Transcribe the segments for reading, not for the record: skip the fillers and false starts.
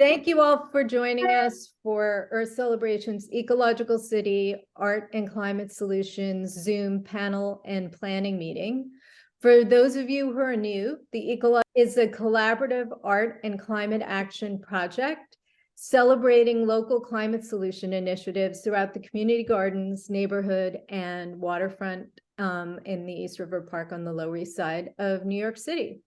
Thank you all for joining us for Earth Celebrations Ecological City Art and Climate Solutions Zoom panel and planning meeting. For those of you who are new, the Ecological is a collaborative art and climate action project celebrating local climate solution initiatives throughout the community gardens, neighborhood, and waterfront in the East River Park on the Lower East Side of New York City.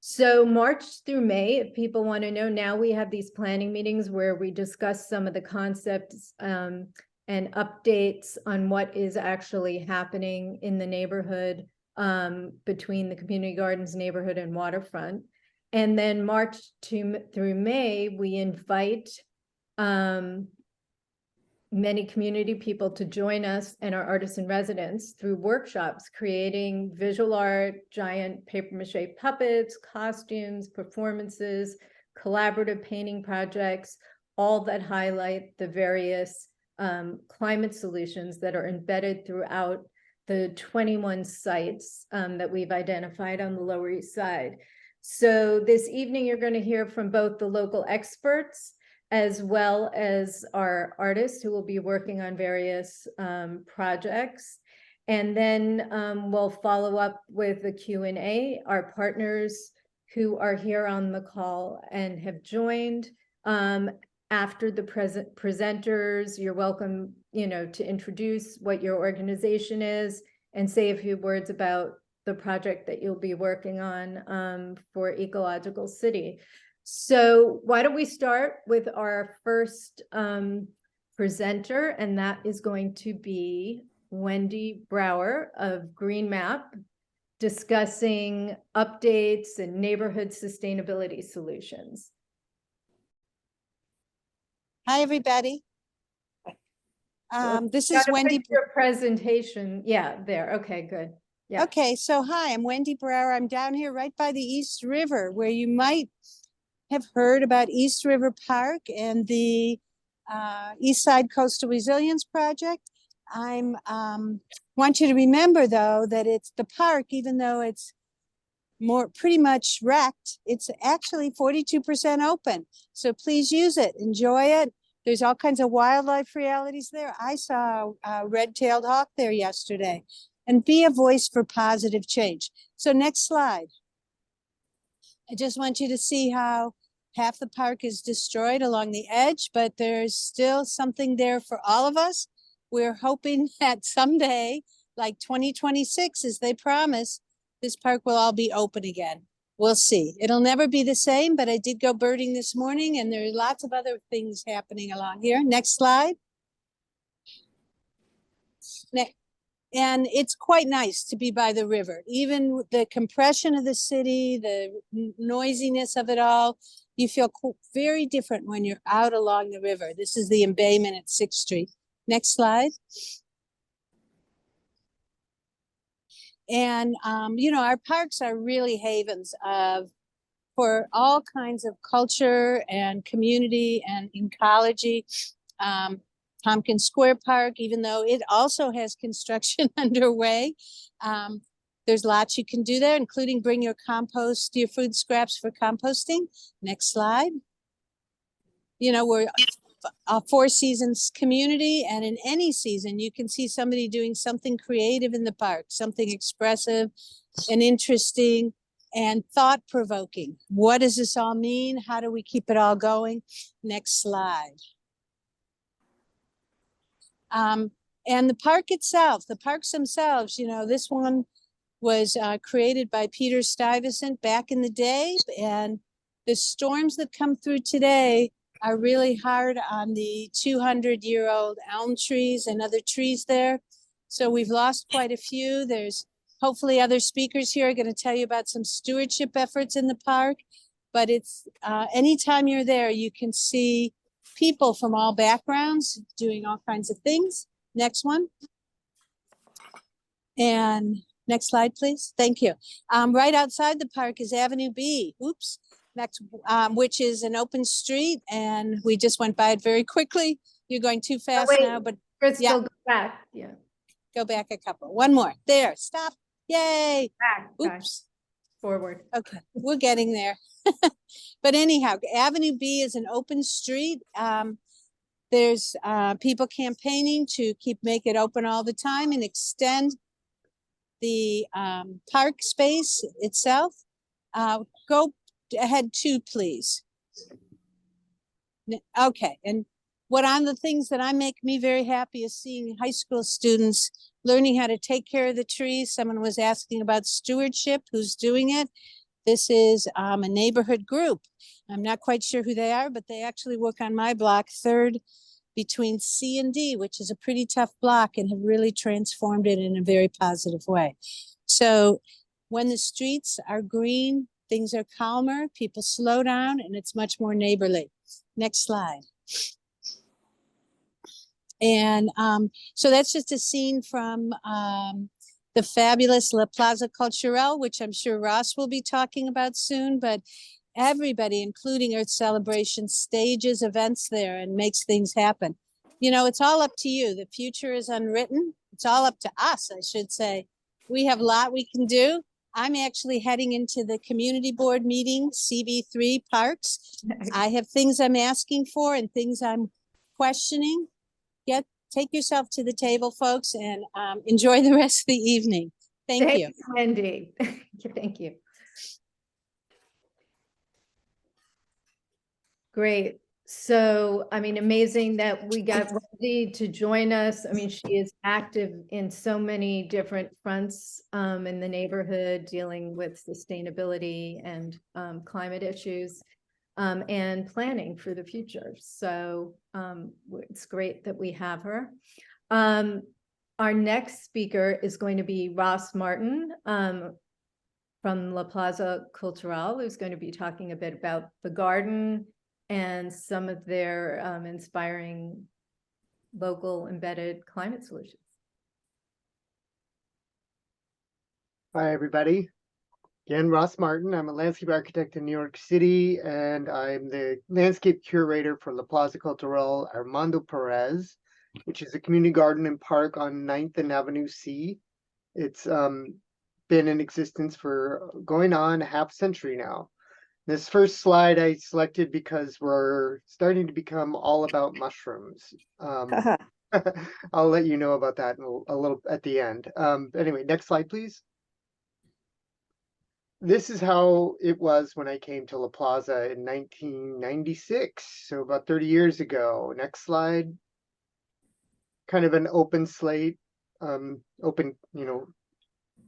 So March through May, if people want to know, now we have these planning meetings where we discuss some of the concepts and updates on what is actually happening in the neighborhood between the community gardens, neighborhood, and waterfront. And then March through May, we invite many community people to join us and our artists in residence through workshops, creating visual art, giant papier-mâché puppets, costumes, performances, collaborative painting projects, all that highlight the various climate solutions that are embedded throughout the 21 sites that we've identified on the Lower East Side. So this evening, you're going to hear from both the local experts as well as our artists who will be working on various projects. And then we'll follow up with the Q&A. Our partners who are here on the call and have joined after the presenters, you're welcome, to introduce what your organization is and say a few words about the project that you'll be working on for Ecological City. So why don't we start with our first presenter, and that is going to be Wendy Brawer of Green Map, discussing updates and neighborhood sustainability solutions. Hi, everybody. This is Wendy. Your presentation. Yeah, there. Okay, good. Yeah. Okay, so hi, I'm Wendy Brawer. I'm down here right by the East River, where you might have heard about East River Park and the East Side Coastal Resilience Project. I'm want you to remember, though, that it's the park, even though it's pretty much wrecked, it's actually 42% open. So please use it, enjoy it. There's all kinds of wildlife realities there. I saw a red-tailed hawk there yesterday. And be a voice for positive change. So next slide. I just want you to see how half the park is destroyed along the edge, but there's still something there for all of us. We're hoping that someday, like 2026, as they promise, this park will all be open again. We'll see. It'll never be the same, but I did go birding this morning, and there are lots of other things happening along here. Next slide. Next. And it's quite nice to be by the river. Even the compression of the city, the noisiness of it all, you feel very different when you're out along the river. This is the embayment at 6th Street. Next slide. And, our parks are really havens for all kinds of culture and community and ecology. Tompkins Square Park, even though it also has construction underway. There's lots you can do there, including bring your food scraps for composting. Next slide. We're a 4 seasons community, and in any season, you can see somebody doing something creative in the park, something expressive and interesting and thought-provoking. What does this all mean? How do we keep it all going? Next slide. And the park itself, the parks themselves, this one was created by Peter Stuyvesant back in the day, and the storms that come through today are really hard on the 200-year-old elm trees and other trees there. So we've lost quite a few. There's hopefully other speakers here are going to tell you about some stewardship efforts in the park, but it's anytime you're there, you can see people from all backgrounds doing all kinds of things. Next one. And next slide, please. Thank you. Right outside the park is Avenue B. Oops. Next, which is an open street, and we just went by it very quickly. You're going too fast now, but Crystal, go back. Yeah. Go back a couple. One more. There. Stop. Yay. Back. Oops. Forward. Okay, we're getting there. But anyhow, Avenue B is an open street. There's people campaigning to make it open all the time and extend the park space itself. Go ahead too, please. Okay, and on the things that make me very happy is seeing high school students learning how to take care of the trees. Someone was asking about stewardship, who's doing it. This is a neighborhood group. I'm not quite sure who they are, but they actually work on my block, 3rd between C and D, which is a pretty tough block, and have really transformed it in a very positive way. So when the streets are green, things are calmer, people slow down, and it's much more neighborly. Next slide. And so that's just a scene from the fabulous La Plaza Cultural, which I'm sure Ross will be talking about soon, but everybody, including Earth Celebration, stages events there and makes things happen. You know, it's all up to you. The future is unwritten. It's all up to us, I should say. We have a lot we can do. I'm actually heading into the community board meeting, CB3 Parks. I have things I'm asking for and things I'm questioning. Take yourself to the table, folks, and enjoy the rest of the evening. Thank you. Thanks, Wendy. Thank you. Great. So, I mean, amazing that we got Wendy to join us. I mean, she is active in so many different fronts in the neighborhood, dealing with sustainability and climate issues and planning for the future. So it's great that we have her. Our next speaker is going to be Ross Martin from La Plaza Cultural, who's going to be talking a bit about the garden and some of their inspiring local embedded climate solutions. Hi, everybody. Again, Ross Martin. I'm a landscape architect in New York City, and I'm the landscape curator for La Plaza Cultural Armando Perez, which is a community garden and park on 9th and Avenue C. It's been in existence for going on a half century now. This first slide I selected because we're starting to become all about mushrooms. I'll let you know about that in a little at the end. Anyway, next slide, please. This is how it was when I came to La Plaza in 1996, so about 30 years ago. Next slide. Kind of an open slate, open,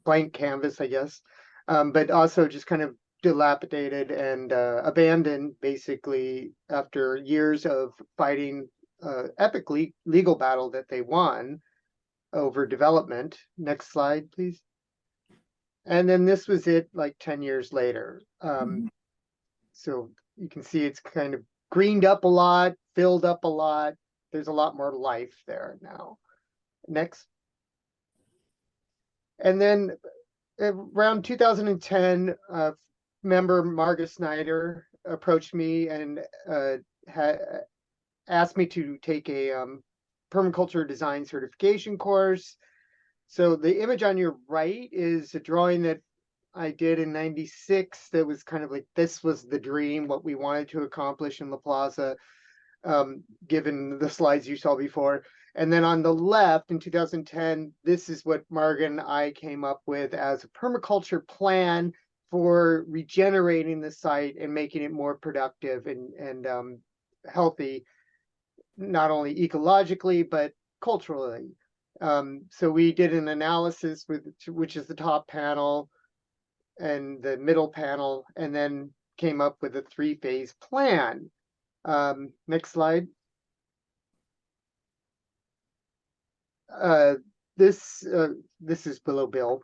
blank canvas, I guess, but also just kind of dilapidated and abandoned, basically, after years of fighting epic legal battle that they won over development. Next slide, please. And then this was it like 10 years later. So you can see it's kind of greened up a lot, filled up a lot. There's a lot more life there now. Next. And then around 2010, member Marga Snyder approached me and asked me to take a permaculture design certification course. So the image on your right is a drawing that I did in 96 that was kind of like, this was the dream, what we wanted to accomplish in La Plaza, given the slides you saw before. And then on the left in 2010, this is what Marga and I came up with as a permaculture plan for regenerating the site and making it more productive and healthy, not only ecologically, but culturally. So we did an analysis which is the top panel and the middle panel, and then came up with a 3-phase plan. Next slide. This is Willow Bill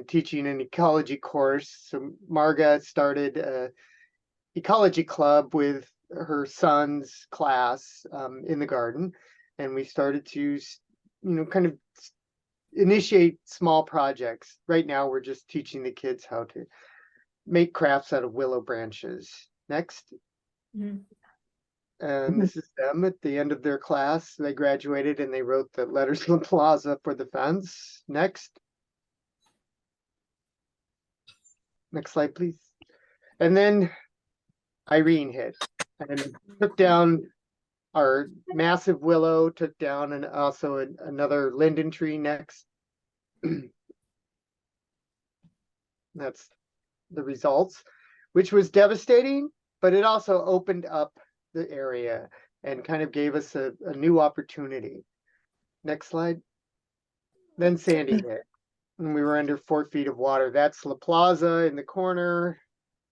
teaching an ecology course. So Marga started an ecology club with her son's class in the garden, and we started to kind of initiate small projects. Right now we're just teaching the kids how to make crafts out of willow branches. Next. And this is them at the end of their class. They graduated and they wrote the letters to the plaza for the fence. Next. Next slide, please. And then Irene hit and took down our massive willow, took down and also another linden tree next. That's the results, which was devastating, but it also opened up the area and kind of gave us a new opportunity. Next slide. Then Sandy hit, and we were under 4 feet of water. That's La Plaza in the corner.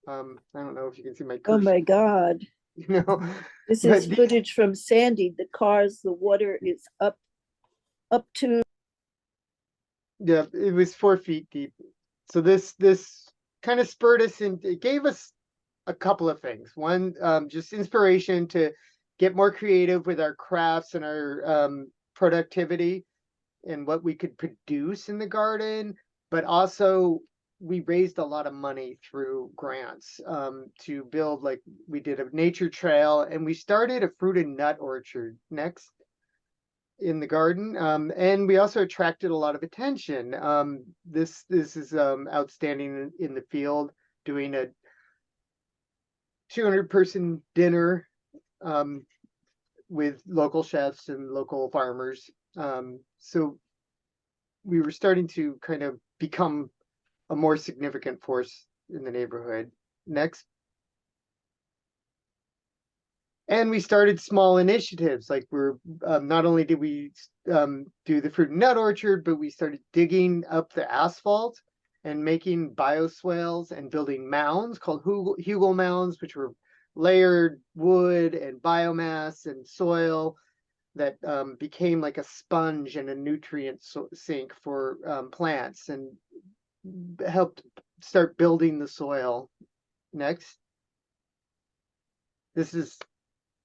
I don't know if you can see my Oh cursor, my God. you know. This But is footage from Sandy. The cars, the water is up to. yeah, it was 4 feet deep. So this kind of spurred us and it gave us a couple of things. One, just inspiration to get more creative with our crafts and our productivity and what we could produce in the garden, but also we raised a lot of money through grants to build, like we did a nature trail and we started a fruit and nut orchard next in the garden, and we also attracted a lot of attention. This is outstanding in the field, doing a 200-person dinner with local chefs and local farmers. So we were starting to kind of become a more significant force in the neighborhood. Next. And we started small initiatives, like we're not only did we do the fruit and nut orchard, but we started digging up the asphalt and making bioswales and building mounds called hugel mounds, which were layered wood and biomass and soil that became like a sponge and a nutrient sink for plants and helped start building the soil. Next. This is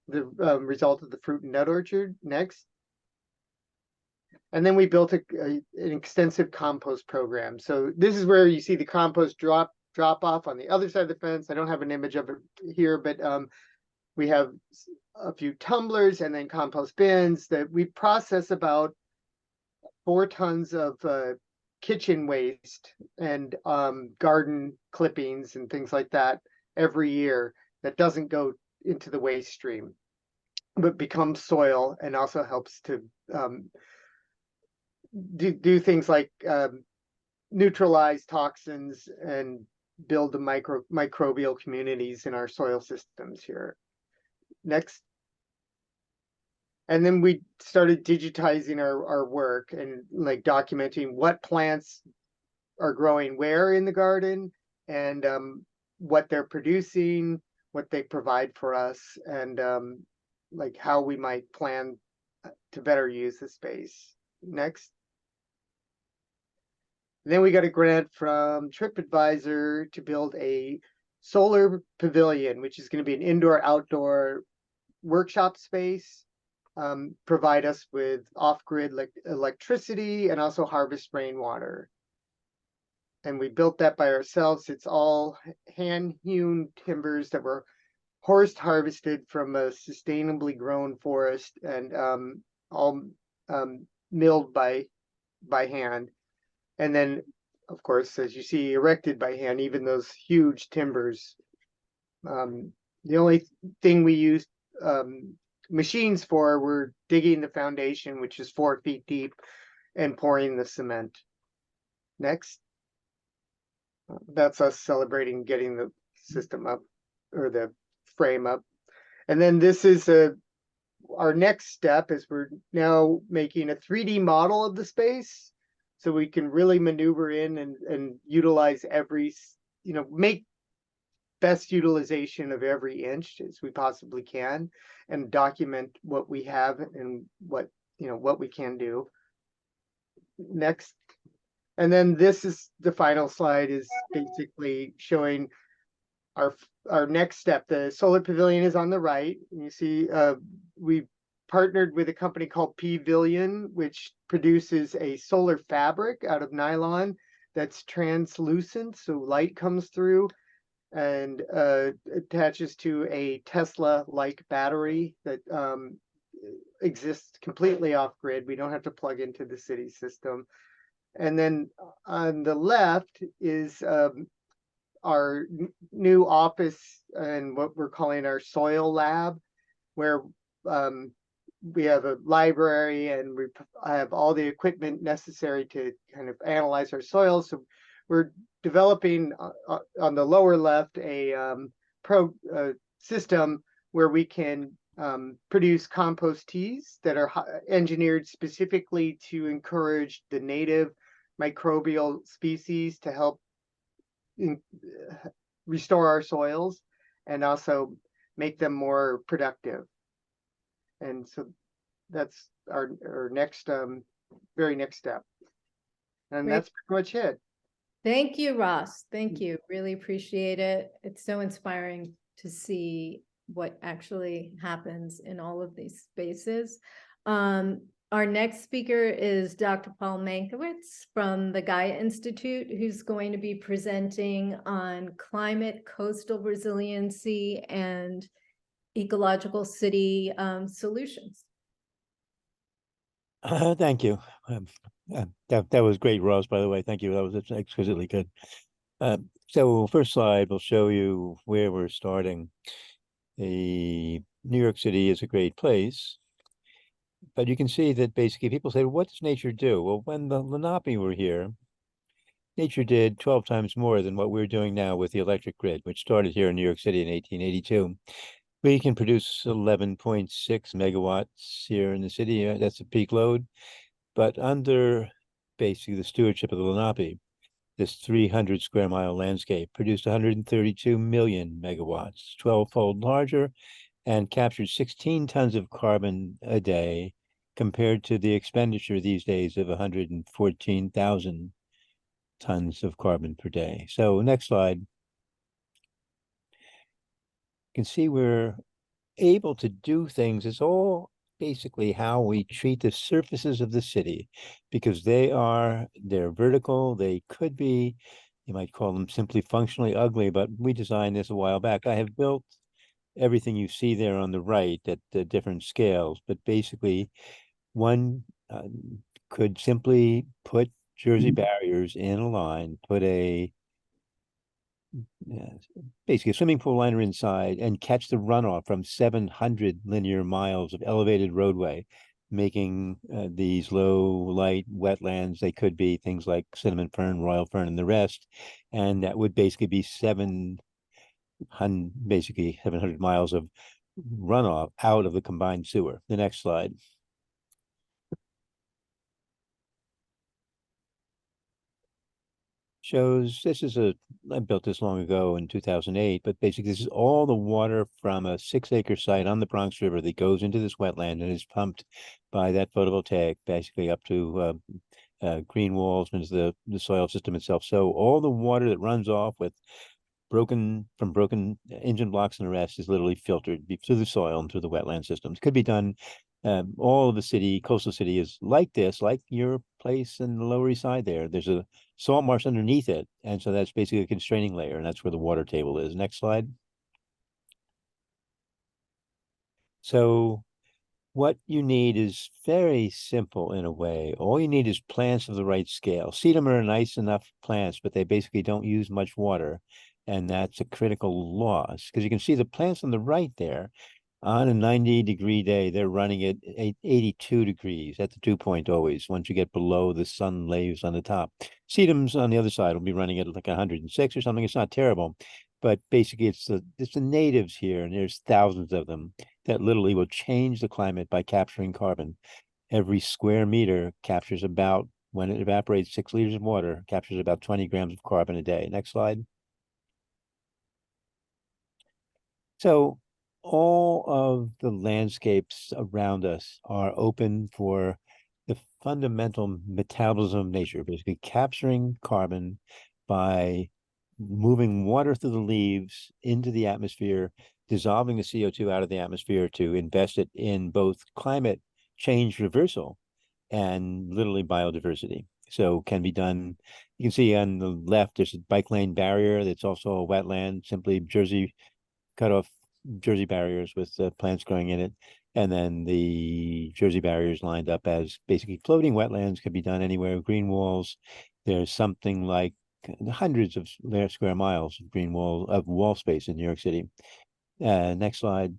the result of the fruit and nut orchard. Next. And then we built an extensive compost program. So this is where you see the compost drop off on the other side of the fence. I don't have an image of it here, but we have a few tumblers and then compost bins that we process about 4 tons of kitchen waste and garden clippings and things like that every year that doesn't go into the waste stream, but becomes soil and also helps to do things like neutralize toxins and build the microbial communities in our soil systems here. Next. And then we started digitizing our work and like documenting what plants are growing where in the garden and what they're producing, what they provide for us, and like how we might plan to better use the space. Next. Then we got a grant from TripAdvisor to build a solar pavilion, which is going to be an indoor-outdoor workshop space, provide us with off-grid electricity and also harvest rainwater. And we built that by ourselves. It's all hand-hewn timbers that were horse harvested from a sustainably grown forest and all milled by hand. And then, of course, as you see, erected by hand, even those huge timbers. The only thing we used machines for were digging the foundation, which is 4 feet deep, and pouring the cement. Next. That's us celebrating getting the system up, or the frame up. And then this is our next step is we're now making a 3D model of the space. So we can really maneuver in and utilize every, make best utilization of every inch as we possibly can and document what we have and what we can do. Next. And then this is the final slide, is basically showing our next step. The solar pavilion is on the right. You see we partnered with a company called Pavilion, which produces a solar fabric out of nylon that's translucent, so light comes through and attaches to a Tesla-like battery that exists completely off-grid. We don't have to plug into the city system. And then on the left is our new office and what we're calling our soil lab, where we have a library and I have all the equipment necessary to kind of analyze our soils. So we're developing on the lower left a system where we can produce compost teas that are engineered specifically to encourage the native microbial species to help restore our soils and also make them more productive. And so that's our next very next step. And Great. that's pretty much it. Thank you, Ross. Thank you. Really appreciate it. It's so inspiring to see what actually happens in all of these spaces. Our next speaker is Dr. Paul Mankiewicz from the Gaia Institute, who's going to be presenting on climate, coastal resiliency, and ecological city solutions. Thank you. That was great, Ross, by the way. Thank you. That was exquisitely good. So first slide will show you where we're starting. The New York City is a great place, but you can see that basically people say, what does nature do? Well, when the Lenape were here, nature did 12 times more than what we're doing now with the electric grid, which started here in New York City in 1882. We can produce 11.6 megawatts here in the city. That's a peak load. But under basically the stewardship of the Lenape, this 300 square mile landscape produced 132 million megawatts, 12-fold larger, and captured 16 tons of carbon a day compared to the expenditure these days of 114,000 tons of carbon per day. So next slide. You can see we're able to do things. It's all basically how we treat the surfaces of the city, because they're vertical. They could be, you might call them simply functionally ugly, but we designed this a while back. I have built everything you see there on the right at the different scales, but basically one could simply put Jersey barriers in a line, put basically a swimming pool liner inside, and catch the runoff from 700 linear miles of elevated roadway, making these low light wetlands. They could be things like cinnamon fern, royal fern, and the rest. And that would basically be 700 miles of runoff out of the combined sewer. The next slide. Shows I built this long ago in 2008, but basically this is all the water from a 6-acre site on the Bronx River that goes into this wetland and is pumped by that photovoltaic basically up to green walls into the soil system itself. So all the water that runs off with broken engine blocks and the rest is literally filtered through the soil and through the wetland systems. Could be done. All of the coastal city is like this, like your place in the Lower East Side there. There's a salt marsh underneath it. And so that's basically a constraining layer, and that's where the water table is. Next slide. So what you need is very simple in a way. All you need is plants of the right scale. Sedum are nice enough plants, but they basically don't use much water. And that's a critical loss, because you can see the plants on the right there. On a 90-degree day, they're running at 82 degrees at the dew point always, once you get below the sun lays on the top. Sedums on the other side will be running at like 106 or something. It's not terrible, but basically it's the natives here, and there's thousands of them that literally will change the climate by capturing carbon. Every square meter captures about, when it evaporates 6 liters of water, captures about 20 grams of carbon a day. Next slide. So all of the landscapes around us are open for the fundamental metabolism of nature, basically capturing carbon by moving water through the leaves into the atmosphere, dissolving the CO2 out of the atmosphere to invest it in both climate change reversal and literally biodiversity. So can be done. You can see on the left, there's a bike lane barrier that's also a wetland, simply cut off Jersey barriers with plants growing in it. And then the Jersey barriers lined up as basically floating wetlands, can be done anywhere. Green walls. There's something like hundreds of square miles of green wall space in New York City. Next slide.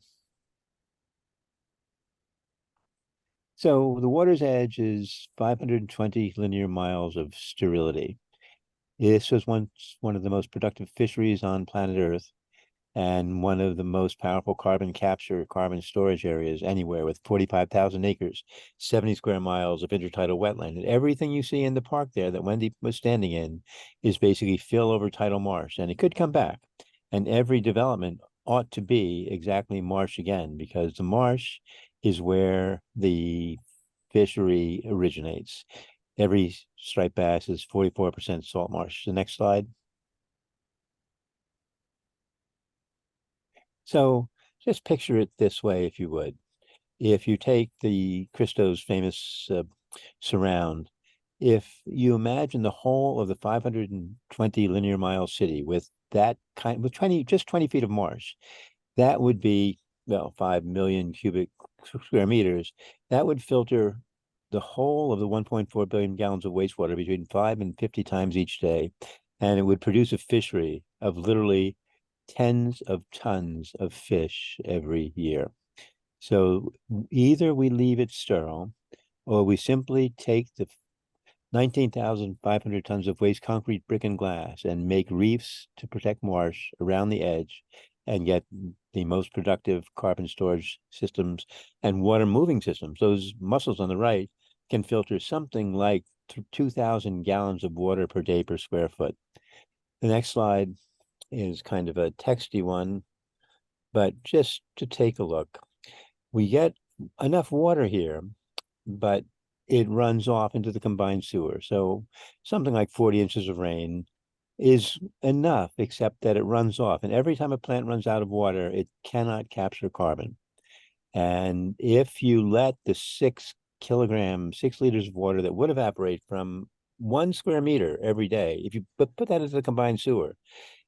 So the water's edge is 520 linear miles of sterility. This was once one of the most productive fisheries on planet Earth, and one of the most powerful carbon capture, carbon storage areas anywhere, with 45,000 acres, 70 square miles of intertidal wetland. And everything you see in the park there that Wendy was standing in is basically fill over tidal marsh, and it could come back. And every development ought to be exactly marsh again, because the marsh is where the fishery originates. Every striped bass is 44% salt marsh. The next slide. So just picture it this way, if you would. If you take the Christo's famous surround, if you imagine the whole of the 520 linear mile city with that kind, with 20 feet of marsh, that would be, well, 5 million cubic square meters. That would filter the whole of the 1.4 billion gallons of wastewater between 5 and 50 times each day. And it would produce a fishery of literally tens of tons of fish every year. So either we leave it sterile, or we simply take the 19,500 tons of waste concrete, brick, and glass and make reefs to protect marsh around the edge and get the most productive carbon storage systems and water moving systems. Those mussels on the right can filter something like 2,000 gallons of water per day per square foot. The next slide is kind of a texty one, but just to take a look. We get enough water here, but it runs off into the combined sewer. So something like 40 inches of rain is enough, except that it runs off. And every time a plant runs out of water, it cannot capture carbon. And if you let the 6 liters of water that would evaporate from 1 square meter every day, if you put that into the combined sewer,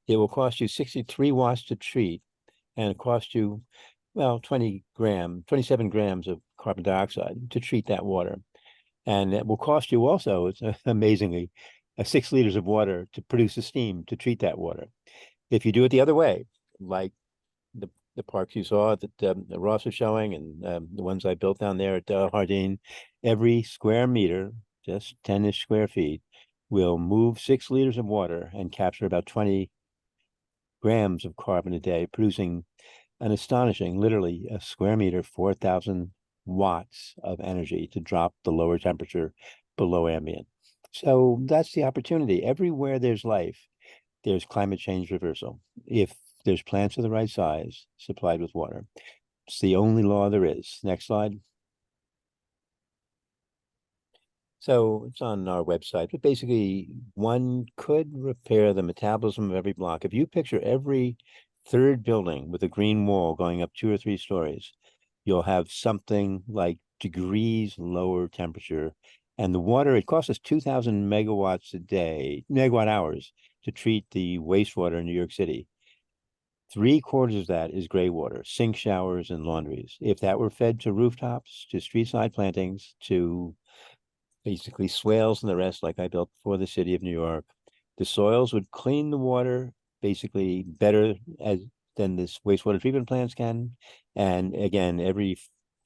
it will cost you 63 watts to treat, and it costs you, well, 27 grams of carbon dioxide to treat that water. And it will cost you also, it's amazingly, 6 liters of water to produce the steam to treat that water. If you do it the other way, like the parks you saw that Ross was showing, and the ones I built down there at Hardin, every square meter, just 10-ish square feet, will move 6 liters of water and capture about 20 grams of carbon a day, producing an astonishing, literally a square meter, 4,000 watts of energy to drop the lower temperature below ambient. So that's the opportunity. Everywhere there's life, there's climate change reversal. If there's plants of the right size supplied with water, it's the only law there is. Next slide. So it's on our website, but basically one could repair the metabolism of every block. If you picture every third building with a green wall going up 2 or 3 stories, you'll have something like degrees lower temperature. And the water, it costs us 2,000 megawatt hours to treat the wastewater in New York City. 3/4 of that is gray water, sink showers and laundries. If that were fed to rooftops, to street side plantings, to basically swales and the rest, like I built for the city of New York, the soils would clean the water basically better than this wastewater treatment plants can. And again, every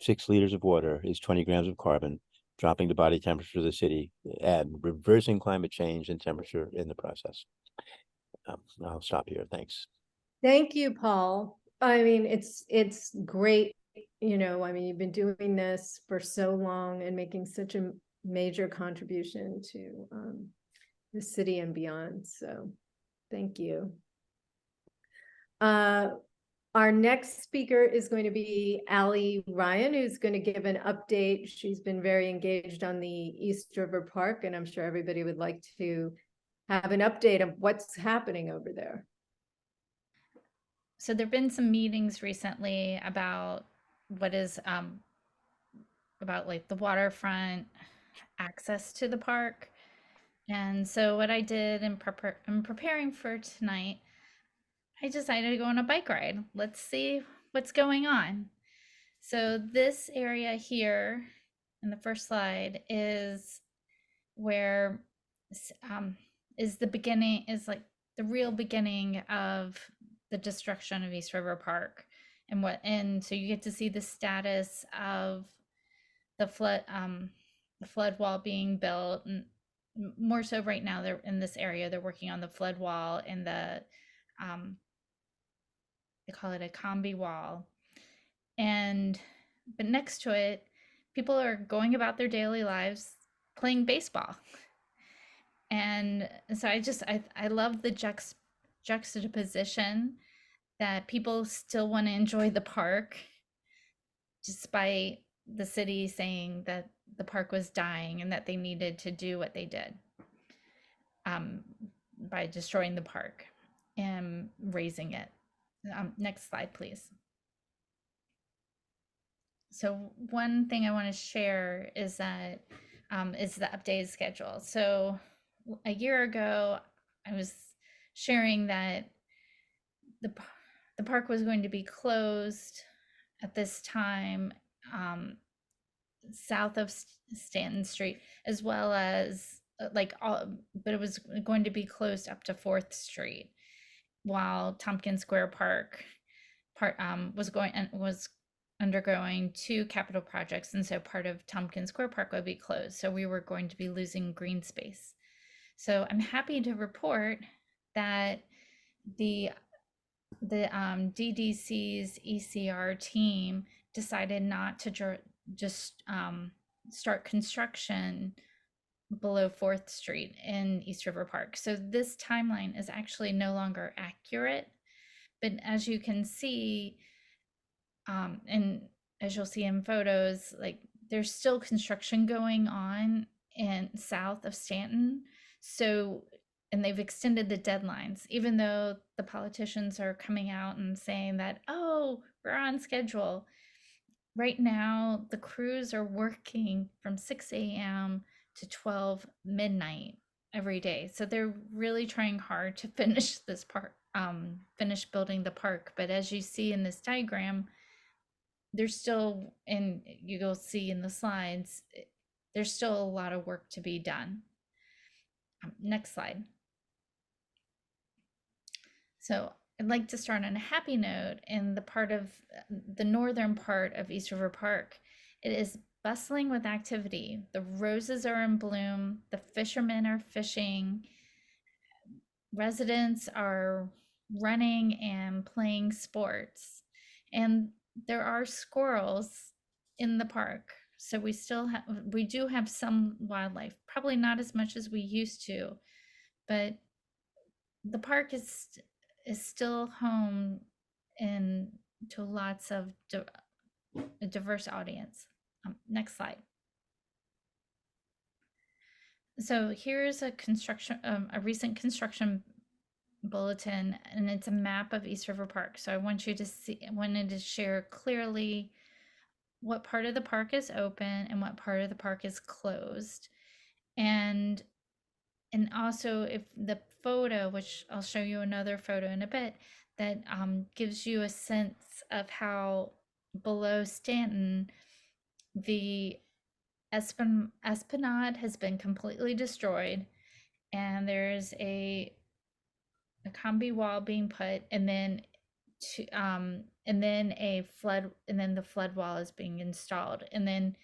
6 liters of water is 20 grams of carbon, dropping the body temperature of the city and reversing climate change and temperature in the process. I'll stop here. Thanks. Thank you, Paul. I mean, it's great, I mean, you've been doing this for so long and making such a major contribution to the city and beyond. So thank you. Our next speaker is going to be Allie Ryan, who's going to give an update. She's been very engaged on the East River Park, and I'm sure everybody would like to have an update of what's happening over there. So there've been some meetings recently about what is about like the waterfront access to the park. And so what I did in preparing for tonight, I decided to go on a bike ride. Let's see what's going on. So this area here in the first slide is where is the beginning, is like the real beginning of the destruction of East River Park. And so you get to see the status of the flood wall being built, and more so right now they're in this area, they're working on the flood wall and the they call it a combi wall. But next to it, people are going about their daily lives playing baseball. And so I love the juxtaposition that people still want to enjoy the park despite the city saying that the park was dying and that they needed to do what they did by destroying the park and raising it. Next slide, please. So one thing I want to share is that is the updated schedule. So a year ago, I was sharing that the park was going to be closed at this time south of Stanton Street, as well as but it was going to be closed up to 4th Street, while Tompkins Square Park was undergoing 2 capital projects, and so part of Tompkins Square Park would be closed. So we were going to be losing green space. So I'm happy to report that the DDC's ECR team decided not to just start construction below 4th Street in East River Park. So this timeline is actually no longer accurate, but as you can see, and as you'll see in photos, like there's still construction going on in south of Stanton. So, and they've extended the deadlines, even though the politicians are coming out and saying that, oh, we're on schedule. Right now, the crews are working from 6 a.m. to 12 midnight every day. So they're really trying hard to finish this park, finish building the park. But as you see in this diagram, there's still, and you'll see in the slides, there's still a lot of work to be done. Next slide. So I'd like to start on a happy note. In the northern part of East River Park, it is bustling with activity. The roses are in bloom, the fishermen are fishing, residents are running and playing sports, and there are squirrels in the park. So we do have some wildlife, probably not as much as we used to, but the park is still home to lots of a diverse audience. Next slide. So here's a recent construction bulletin, and it's a map of East River Park. So I wanted to share clearly what part of the park is open and what part of the park is closed. And also, if the photo, which I'll show you another photo in a bit, that gives you a sense of how below Stanton, the Esplanade has been completely destroyed, and there's a combi wall being put, and then the flood wall is being installed, and then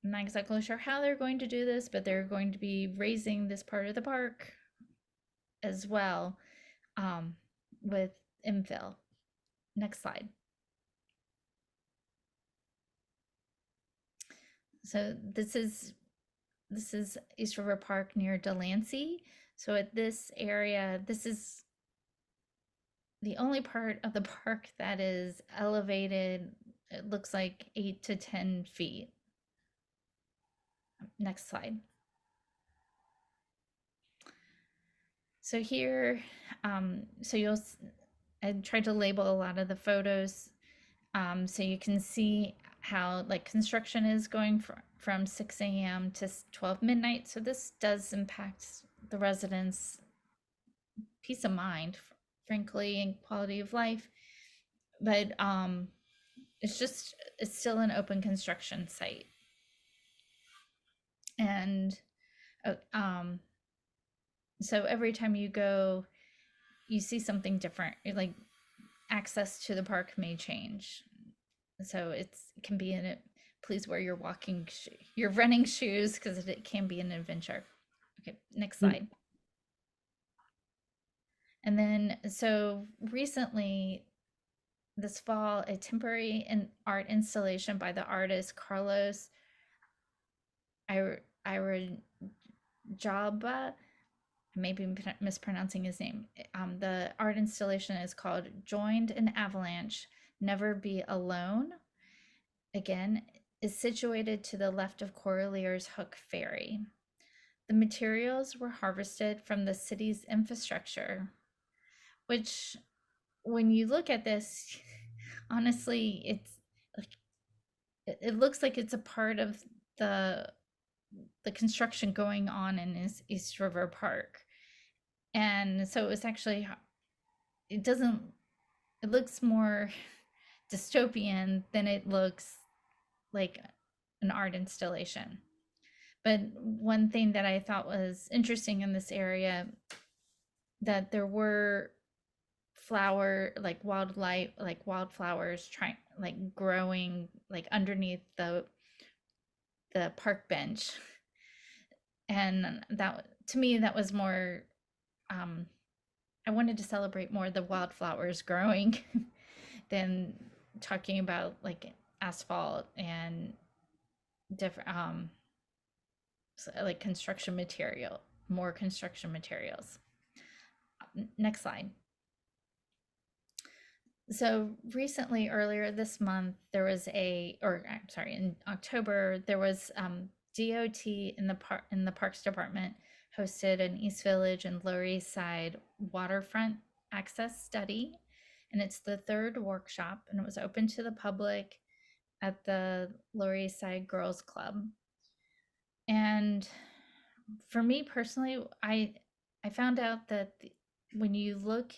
I'm not exactly sure how they're going to do this, but they're going to be raising this part of the park as well with infill. Next slide. So this is East River Park near Delancey. So at this area, this is the only part of the park that is elevated, it looks like 8 to 10 feet. Next slide. So here, I tried to label a lot of the photos so you can see how construction is going from 6 a.m. to 12 midnight. So this does impact the residents' peace of mind, frankly, and quality of life. But it's still an open construction site. And so every time you go, you see something different. Like access to the park may change. So it can be in it. Please wear your your running shoes, because it can be an adventure. Okay, next slide. And then, so recently, this fall, a temporary art installation by the artist Carlos Irajaba, maybe mispronouncing his name. The art installation is called Joined in Avalanche, Never Be Alone. Again, is situated to the left of Coralier's Hook Ferry. The materials were harvested from the city's infrastructure, which, when you look at this, honestly, it's like it looks like it's a part of the construction going on in East River Park. And so it's actually, it looks more dystopian than it looks like an art installation. But one thing that I thought was interesting in this area, that there were wildflowers growing like underneath the park bench. And that, to me, that was more, I wanted to celebrate more the wildflowers growing than talking about like asphalt and different like construction material, more construction materials. Next slide. So recently, earlier this month, there was in October, there was DOT in the Parks Department hosted an East Village and Lower East Side waterfront access study, and it's the third workshop, and it was open to the public at the Lower East Side Girls Club. And for me personally, I found out that when you look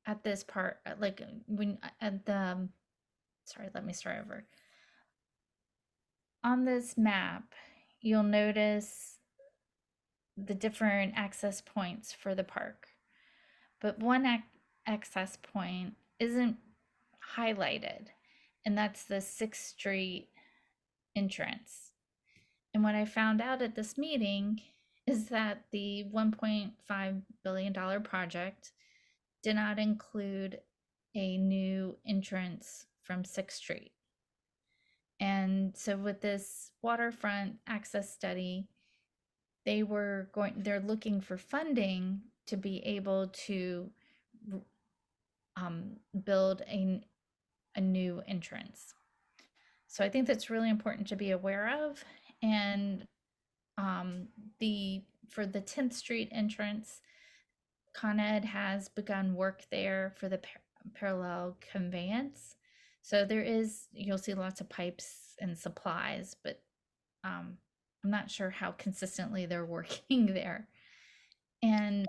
at this part, like when at the sorry, let me start over. On this map, you'll notice the different access points for the park, but one access point isn't highlighted, and that's the 6th Street entrance. And what I found out at this meeting is that the $1.5 billion project did not include a new entrance from 6th Street. And so with this waterfront access study, they're looking for funding to be able to build a new entrance. So I think that's really important to be aware of. And for the 10th Street entrance, Con Ed has begun work there for the parallel conveyance. So you'll see lots of pipes and supplies, but I'm not sure how consistently they're working there. And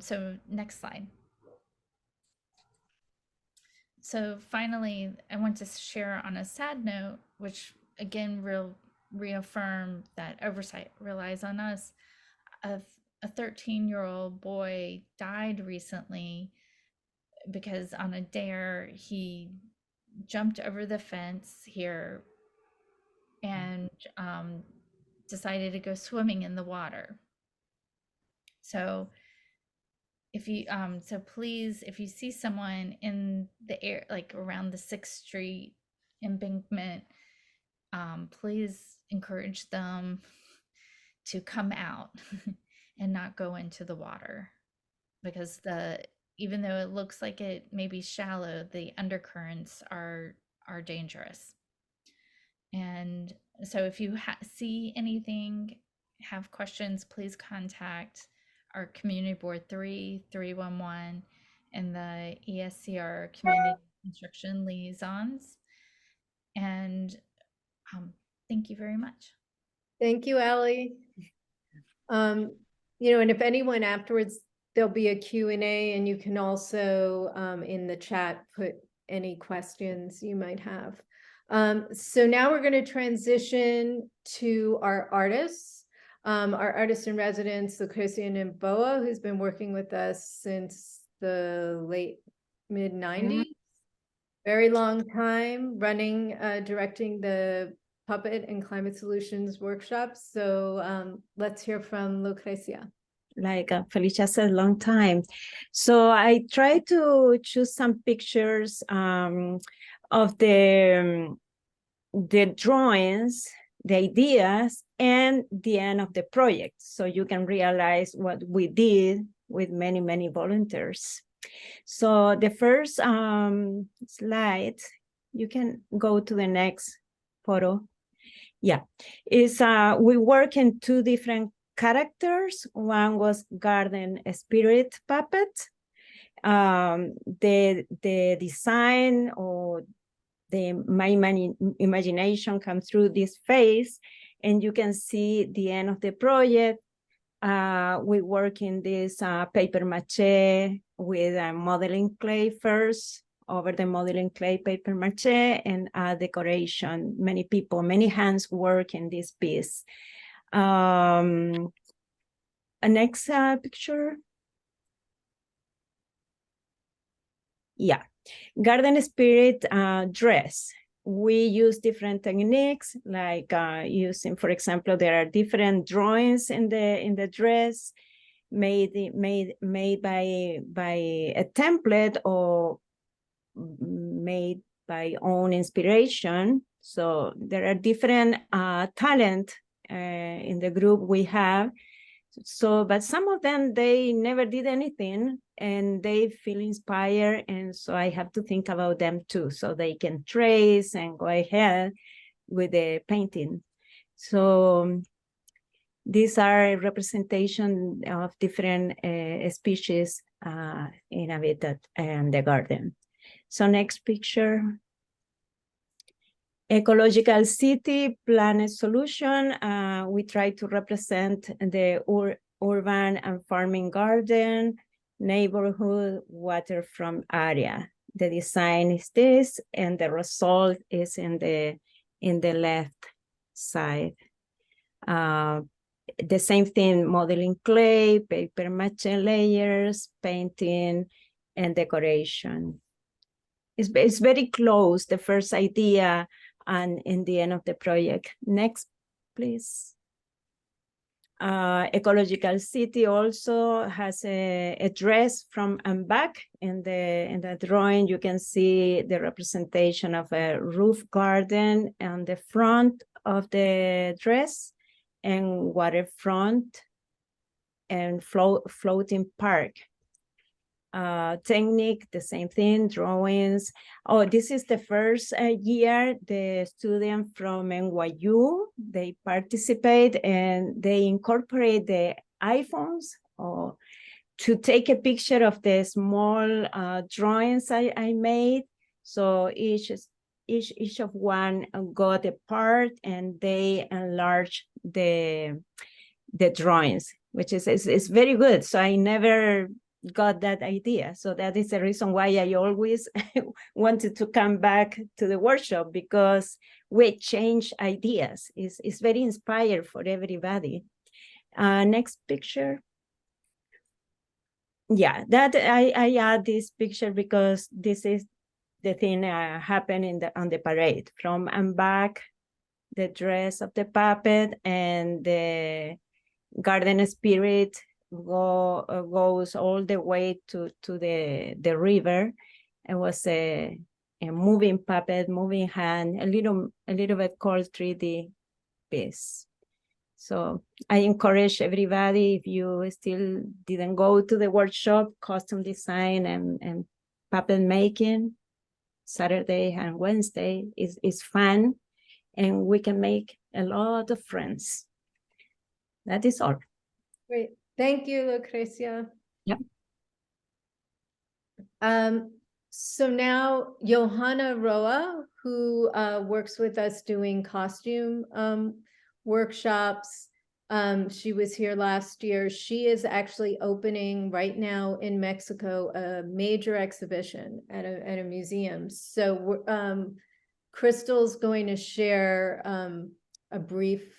so next slide. So finally, I want to share on a sad note, which again reaffirm that oversight relies on us. A 13-year-old boy died recently because on a dare he jumped over the fence here and decided to go swimming in the water. So please, if you see someone in the air, like around the 6th Street embankment, please encourage them to come out and not go into the water, because even though it looks like it may be shallow, the undercurrents are dangerous. And so if you see anything, have questions, please contact our Community Board 311 and the ESCR Community Construction Liaisons. And thank you very much. Thank you, Allie. And if anyone afterwards, there'll be a Q&A, and you can also in the chat put any questions you might have. So now we're going to transition to our artists. our artist in residence, Lucrecia and Boa, who's been working with us since the late mid-90s. Very long time running, directing the puppet and climate solutions workshops. So let's hear from Lucrecia. Like Felicia said, long time. So I try to choose some pictures of the drawings, the ideas, and the end of the project. So you can realize what we did with many, many volunteers. So the first slide, you can go to the next photo. Yeah, is we work in two different characters. One was garden spirit puppet. The design or my imagination comes through this face, and you can see the end of the project. We work in this paper mache with modeling clay first, over the modeling clay paper mache, and decoration. Many people, many hands work in this piece. Next picture. Yeah, garden spirit dress. We use different techniques, like using, for example, there are different drawings in the dress made by a template or made by own inspiration. So there are different talent in the group we have. So, but some of them, they never did anything and they feel inspired. And so I have to think about them too, so they can trace and go ahead with the painting. So these are representation of different species in habitat and the garden. So next picture. Ecological City Planet Solution. We try to represent the urban and farming garden, neighborhood, waterfront area. The design is this, and the result is in the left side. The same thing, modeling clay, paper mache layers, painting, and decoration. It's very close, the first idea, and in the end of the project. Next, please. Ecological City also has a dress from and back. In the drawing, you can see the representation of a roof garden on the front of the dress, and waterfront and floating park. Technique, the same thing, drawings. Oh, this is the first year the student from NYU, they participate and they incorporate the iPhones to take a picture of the small drawings I made. So each of one got a part and they enlarge the drawings, which is very good. So I never got that idea. So that is the reason why I always wanted to come back to the workshop, because we change ideas. It's very inspiring for everybody. Next picture. Yeah, that I add this picture because this is the thing happened on the parade. From and back, the dress of the puppet and the garden spirit goes all the way to the river. It was a moving puppet, moving hand, a little bit called 3D piece. So I encourage everybody, if you still didn't go to the workshop, custom design and puppet making, Saturday and Wednesday is fun, and we can make a lot of friends. That is all. Great. Thank you, Lucrecia. Yep. So now Johanna Roa, who works with us doing costume workshops. She was here last year. She is actually opening right now in Mexico a major exhibition at a museum. So Crystal's going to share a brief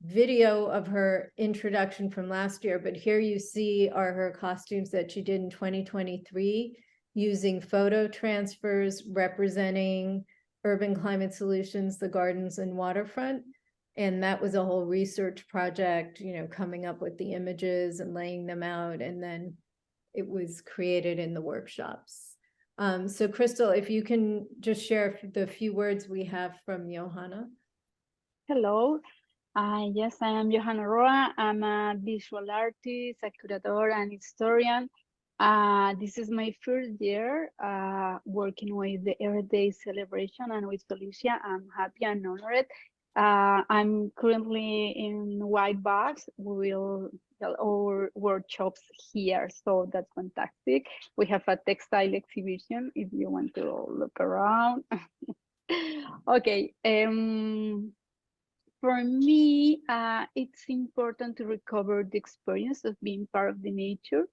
video of her introduction from last year, but here you see are her costumes that she did in 2023 using photo transfers representing urban climate solutions, the gardens and waterfront. And that was a whole research project, you know, coming up with the images and laying them out. And then it was created in the workshops. So Crystal, if you can just share the few words we have from Johanna. Hello. Yes, I am Johanna Roa. I'm a visual artist, a curator, and historian. This is my first year working with the Earth Day celebration and with Felicia. I'm happy and honored. I'm currently in White Box. We will tell our workshops here, so that's fantastic. We have a textile exhibition if you want to look around. Okay. For me, it's important to recover the experience of being part of the nature.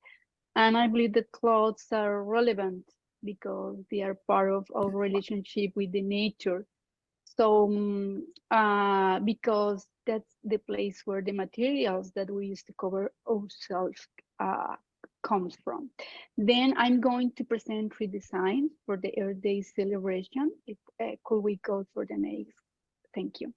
And I believe that clothes are relevant because they are part of our relationship with the nature. So, because that's the place where the materials that we use to cover ourselves comes from. Then I'm going to present 3 designs for the Earth Day celebration. Could we go for the next? Thank you.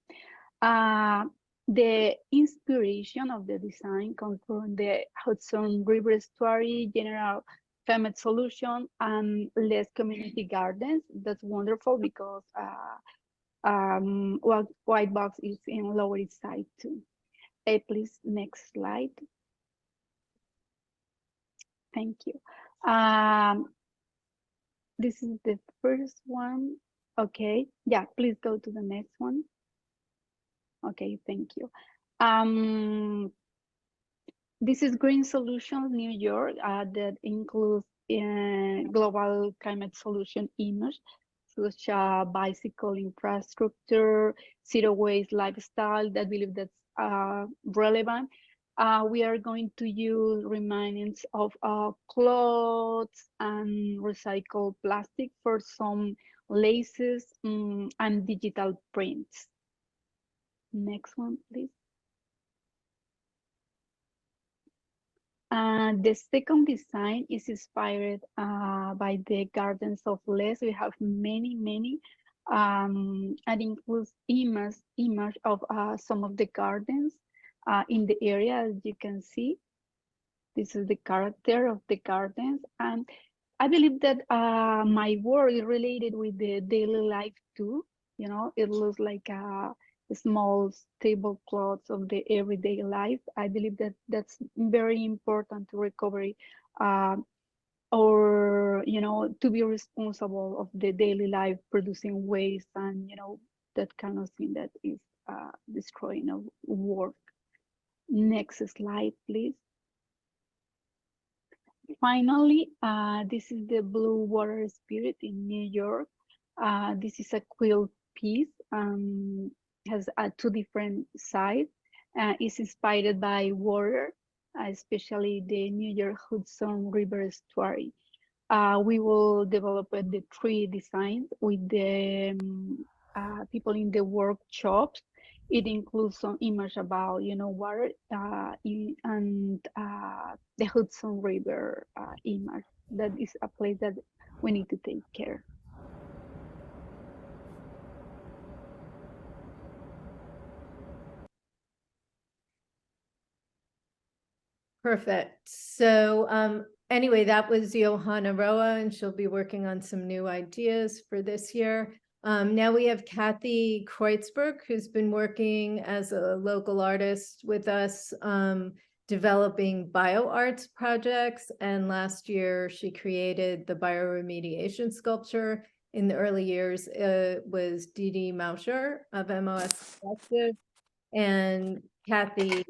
The inspiration of the design comes from the Hudson River Estuary, General Femet Solution, and less community gardens. That's wonderful because well, White Box is in Lower East Side too. Please, next slide. Thank you. This is the first one. Okay, yeah, please go to the next one. Okay, thank you. This is Green Solutions New York that includes global climate solution image, such as bicycle infrastructure, zero waste lifestyle. That I believe that's relevant. We are going to use remnants of clothes and recycled plastic for some laces and digital prints. Next one, please. The second design is inspired by the Gardens of Les. We have many, and includes image of some of the gardens in the area, as you can see. This is the character of the gardens, and I believe that my work is related with the daily life too. You know, it looks like small tablecloths of the everyday life. I believe that that's very important to recovery, or you know, to be responsible of the daily life, producing waste and you know that kind of thing that is destroying our work. Next slide, please. Finally, this is the Blue Water Spirit in New York. This is a quilt piece. Has 2 different sides. It's inspired by water, especially the New York Hudson River Estuary. We will develop the 3 designs with the people in the workshops. It includes some image about, you know, water and the Hudson River image. That is a place that we need to take care. Perfect. So anyway, that was Johanna Roa, and she'll be working on some new ideas for this year. Now we have Kathy Kreutzberg, who's been working as a local artist with us, developing bioarts projects. And last year she created the bioremediation sculpture. In the early years, it was Didi Mauscher of MOS Collective. And Kathy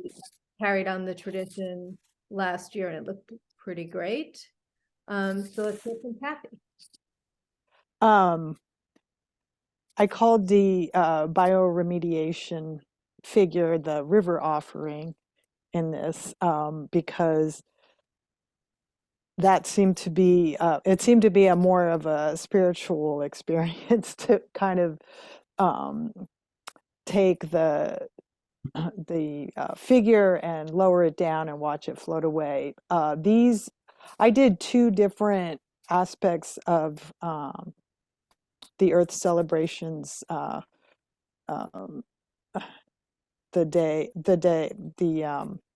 carried on the tradition last year, and it looked pretty great. So let's hear from Kathy. I called the bioremediation figure the river offering in this because that seemed to be it seemed to be a more of a spiritual experience to kind of take the the figure and lower it down and watch it float away. These, I did two different aspects of the Earth celebrations, the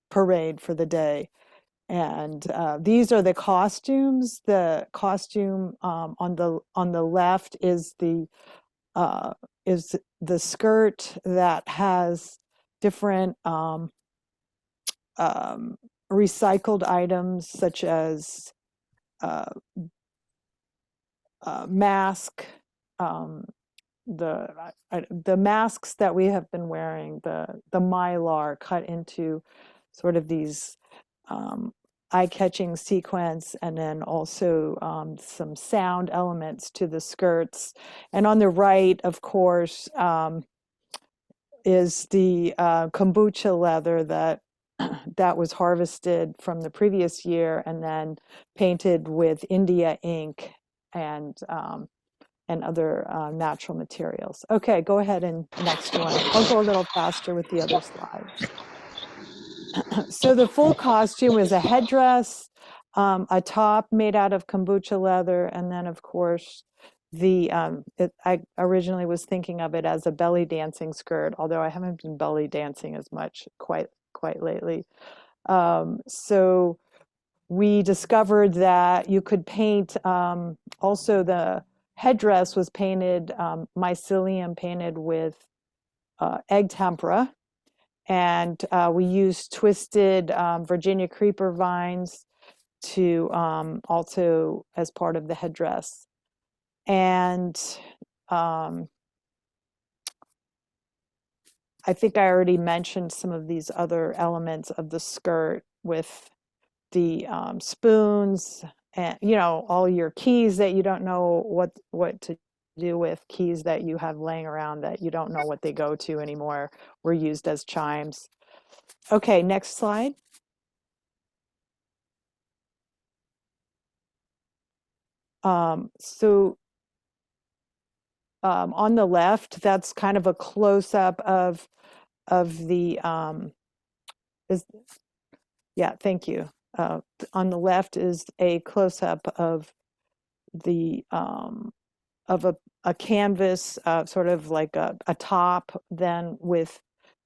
parade for the day. And these are the costumes. The costume on the left is the skirt that has different recycled items such as mask, the masks that we have been wearing, the mylar cut into sort of these eye-catching sequence, and then also some sound elements to the skirts. And on the right, of course, is the kombucha leather that was harvested from the previous year and then painted with India ink and other natural materials. Okay, go ahead and next one. I'll go a little faster with the other slides. So the full costume is a headdress, a top made out of kombucha leather, and then of course I originally was thinking of it as a belly dancing skirt, although I haven't been belly dancing as much quite lately. So we discovered that you could paint, also the headdress was painted, mycelium painted with egg tempera. And we used twisted Virginia creeper vines to also as part of the headdress. And I think I already mentioned some of these other elements of the skirt with the spoons and, you know, all your keys that you don't know what to do with, keys that you have laying around that you don't know what they go to anymore, were used as chimes. Okay, next slide. So on the left, that's kind of a close-up of the yeah, thank you. On the left is a close-up of the of a canvas, sort of like a top, then with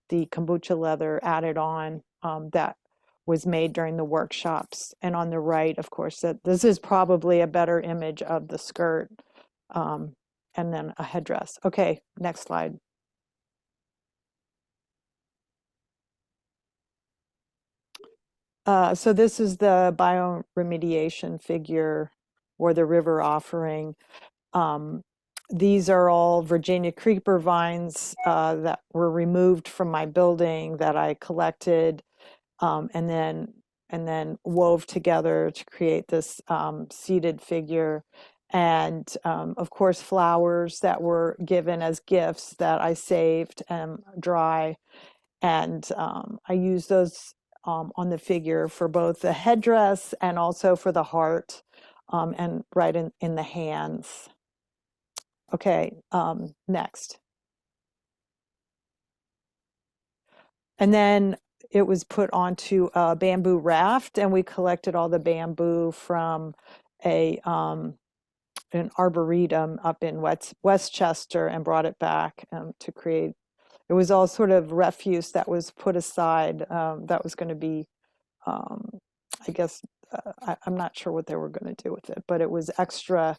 the kombucha leather added on, that was made during the workshops. And on the right, of course, that this is probably a better image of the skirt, and then a headdress. Okay, next slide. So this is the bioremediation figure or the river offering. These are all Virginia creeper vines that were removed from my building that I collected, and then wove together to create this seated figure. And of course, flowers that were given as gifts that I saved and dry. And I use those on the figure for both the headdress and also for the heart, and right in the hands. Okay, next. And then it was put onto a bamboo raft, and we collected all the bamboo from an arboretum up in Westchester and brought it back to create. It was all sort of refuse that was put aside, that was going to be, I guess, I'm not sure what they were going to do with it, but it was extra.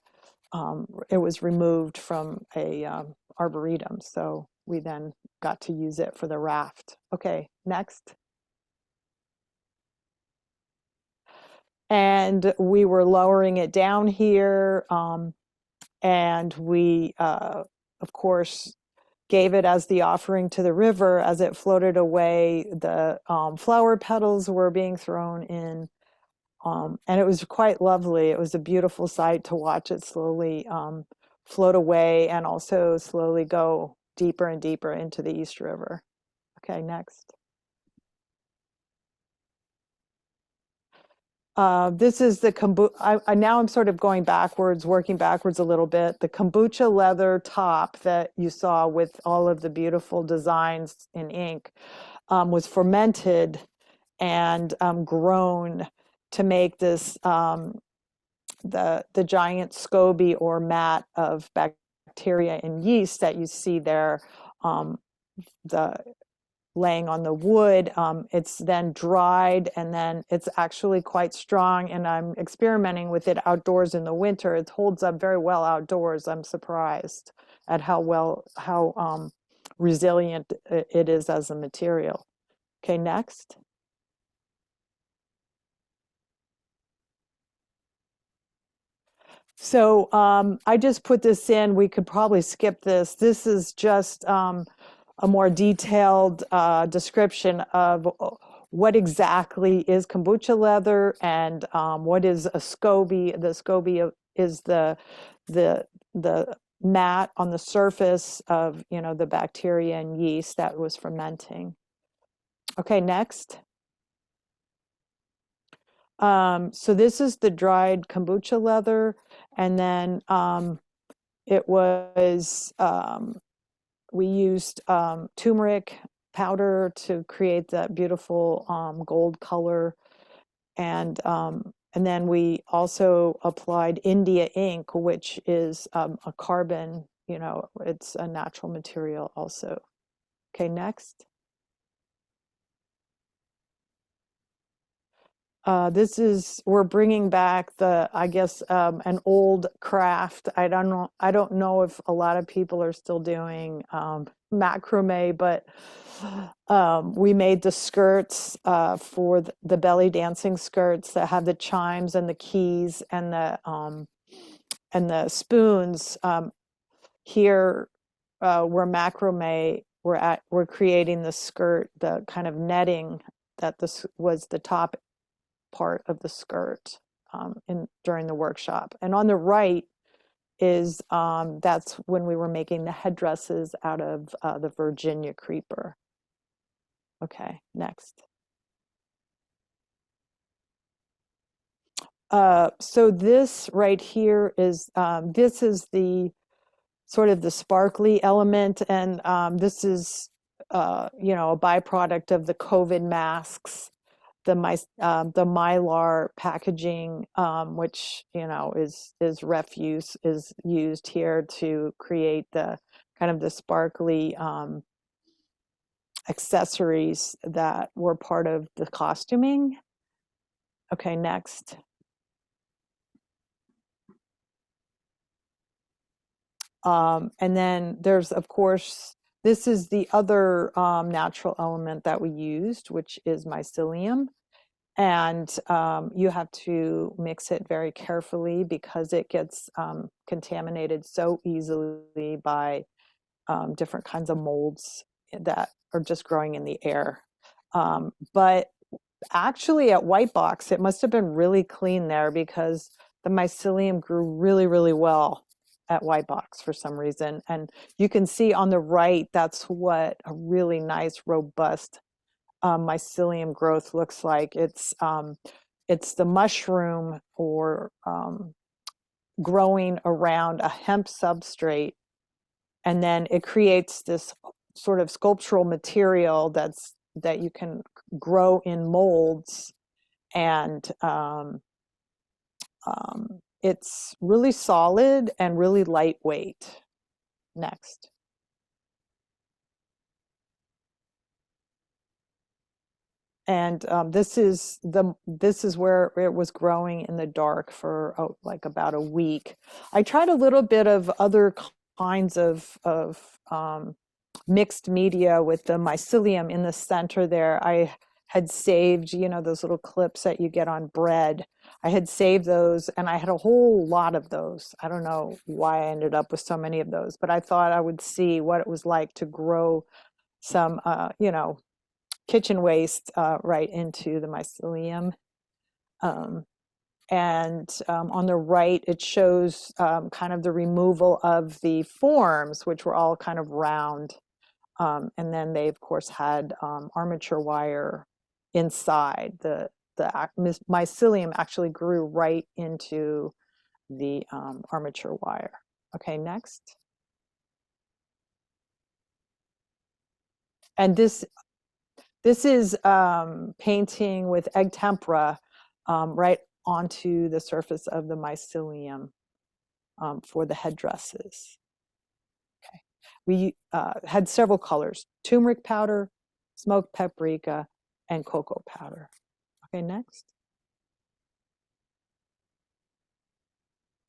It was removed from a arboretum, so we then got to use it for the raft. Okay, next. And we were lowering it down here, and we, of course, gave it as the offering to the river. As it floated away, the flower petals were being thrown in, and it was quite lovely. It was a beautiful sight to watch it slowly float away and also slowly go deeper and deeper into the East River. Okay, next. This is the kombucha. Now I'm sort of going backwards, working backwards a little bit. The kombucha leather top that you saw with all of the beautiful designs in ink was fermented and grown to make this the giant SCOBY or mat of bacteria and yeast that you see there. The laying on the wood. It's then dried and then it's actually quite strong, and I'm experimenting with it outdoors in the winter. It holds up very well outdoors. I'm surprised at how resilient it is as a material. Okay, next. So I just put this in. We could probably skip this. This is just a more detailed description of what exactly is kombucha leather and what is a SCOBY. The SCOBY is the mat on the surface of the bacteria and yeast that was fermenting. Okay, next. So this is the dried kombucha leather, and then it was we used turmeric powder to create that beautiful gold color, and then we also applied India ink, which is a carbon. It's a natural material also. Okay, next. We're bringing back I guess, an old craft. I don't know if a lot of people are still doing macrame, but we made the skirts for the belly dancing skirts that have the chimes and the keys and the spoons. Here, we're macrame. We're creating the skirt, the kind of netting that this was the top part of the skirt during the workshop. And on the right is that's when we were making the headdresses out of the Virginia creeper. Okay, next. So this right here is this is the sort of the sparkly element, and this is a byproduct of the COVID masks. The mylar packaging, which is refuse, is used here to create the kind of the sparkly accessories that were part of the costuming. Okay, next. And then there's, of course, this is the other natural element that we used, which is mycelium. And you have to mix it very carefully because it gets contaminated so easily by different kinds of molds that are just growing in the air. But actually at White Box, it must have been really clean there because the mycelium grew really, really well at White Box for some reason. And you can see on the right, that's what a really nice, robust mycelium growth looks like. It's the mushroom or growing around a hemp substrate, and then it creates this sort of sculptural material that you can grow in molds, and it's really solid and really lightweight. Next. And this is where it was growing in the dark for like about a week. I tried a little bit of other kinds of mixed media with the mycelium in the center there. I had saved, those little clips that you get on bread. I had saved those, and I had a whole lot of those. I don't know why I ended up with so many of those, but I thought I would see what it was like to grow some, kitchen waste right into the mycelium. And on the right, it shows kind of the removal of the forms, which were all kind of round. And then they, of course, had armature wire inside. mycelium actually grew right into the armature wire. Okay, next. And this is painting with egg tempera right onto the surface of the mycelium for the headdresses. Okay, we had several colors: turmeric powder, smoked paprika, and cocoa powder. Okay, next.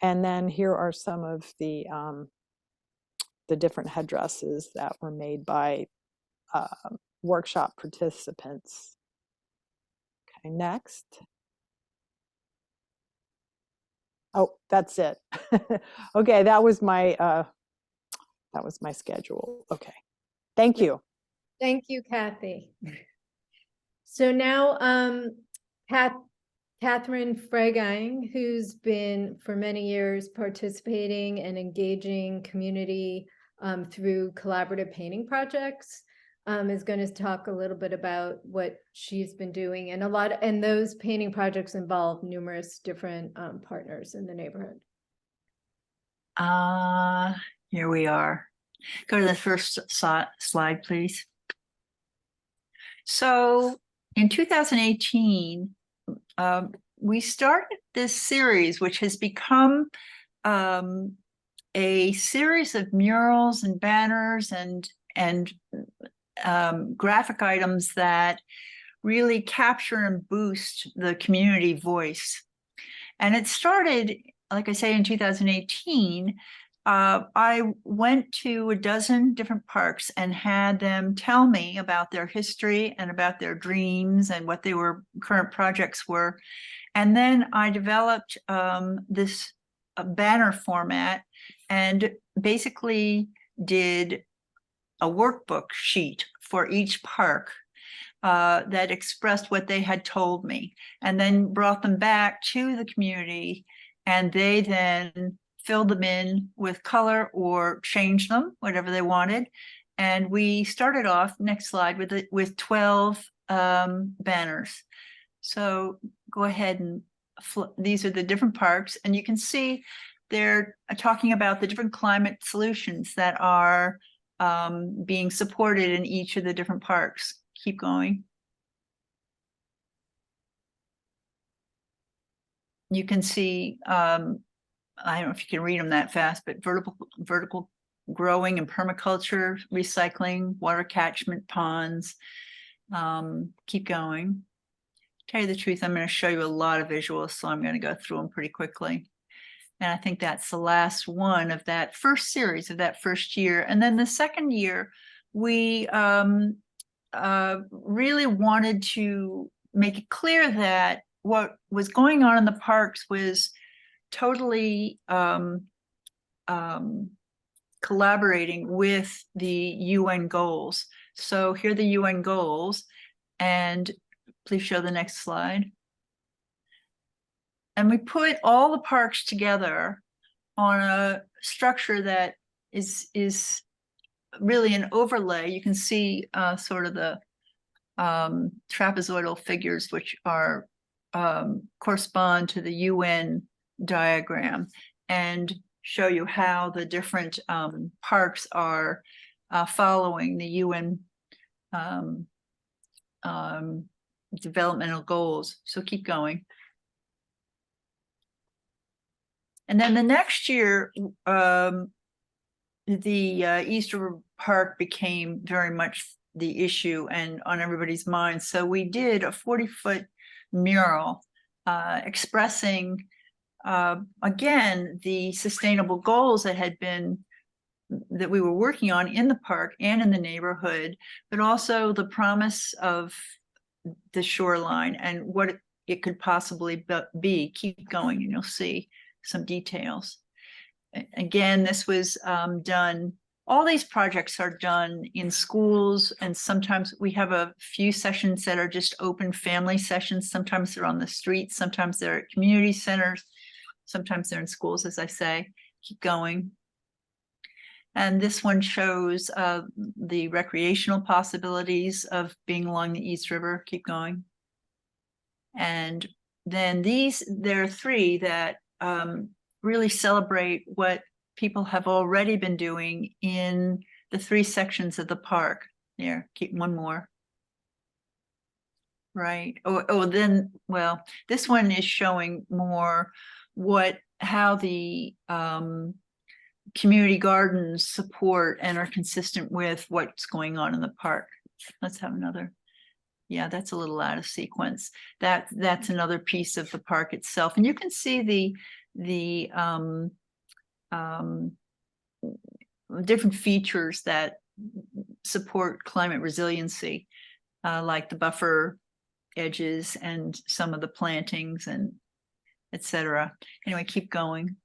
And then here are some of the different headdresses that were made by workshop participants. Okay, next. Oh, that's it. Okay, that was my schedule. Okay, thank you. Thank you, Kathy. So now, Catherine Fregang, who's been for many years participating and engaging community through collaborative painting projects, is going to talk a little bit about what she's been doing, and those painting projects involve numerous different partners in the neighborhood. Here we are. Go to the first slide, please. So in 2018, we started this series, which has become a series of murals and banners and graphic items that really capture and boost the community voice. And it started, like I say, in 2018. I went to a dozen different parks and had them tell me about their history and about their dreams and what their current projects were. And then I developed this banner format and basically did a workbook sheet for each park that expressed what they had told me, and then brought them back to the community, and they then filled them in with color or changed them, whatever they wanted. And we started off, next slide, with 12 banners. So go ahead and these are the different parks, and you can see they're talking about the different climate solutions that are being supported in each of the different parks. Keep going. You can see, I don't know if you can read them that fast, but vertical growing and permaculture, recycling, water catchment ponds. Keep going. Tell you the truth, I'm going to show you a lot of visuals, so I'm going to go through them pretty quickly. And I think that's the last one of that first series of that first year. And then the second year, we really wanted to make it clear that what was going on in the parks was totally collaborating with the UN goals. So here are the UN goals, and please show the next slide. And we put all the parks together on a structure that is really an overlay. You can see sort of the trapezoidal figures, which are correspond to the UN diagram, and show you how the different parks are following the UN developmental goals. So keep going. And then the next year, the East River Park became very much the issue and on everybody's mind. So we did a 40-foot mural expressing, again, the sustainable goals that we were working on in the park and in the neighborhood, but also the promise of the shoreline and what it could possibly be. Keep going and you'll see some details. Again, this was done, all these projects are done in schools, and sometimes we have a few sessions that are just open family sessions. Sometimes they're on the streets, sometimes they're at community centers, sometimes they're in schools, as I say. Keep going. And this one shows the recreational possibilities of being along the East River. Keep going. And then there are three that really celebrate what people have already been doing in the three sections of the park. Here, keep one more. Right. Then, well, this one is showing more how the community gardens support and are consistent with what's going on in the park. Let's have another. Yeah, that's a little out of sequence. That's another piece of the park itself. And you can see the different features that support climate resiliency, like the buffer edges and some of the plantings and etc. Anyway, keep going.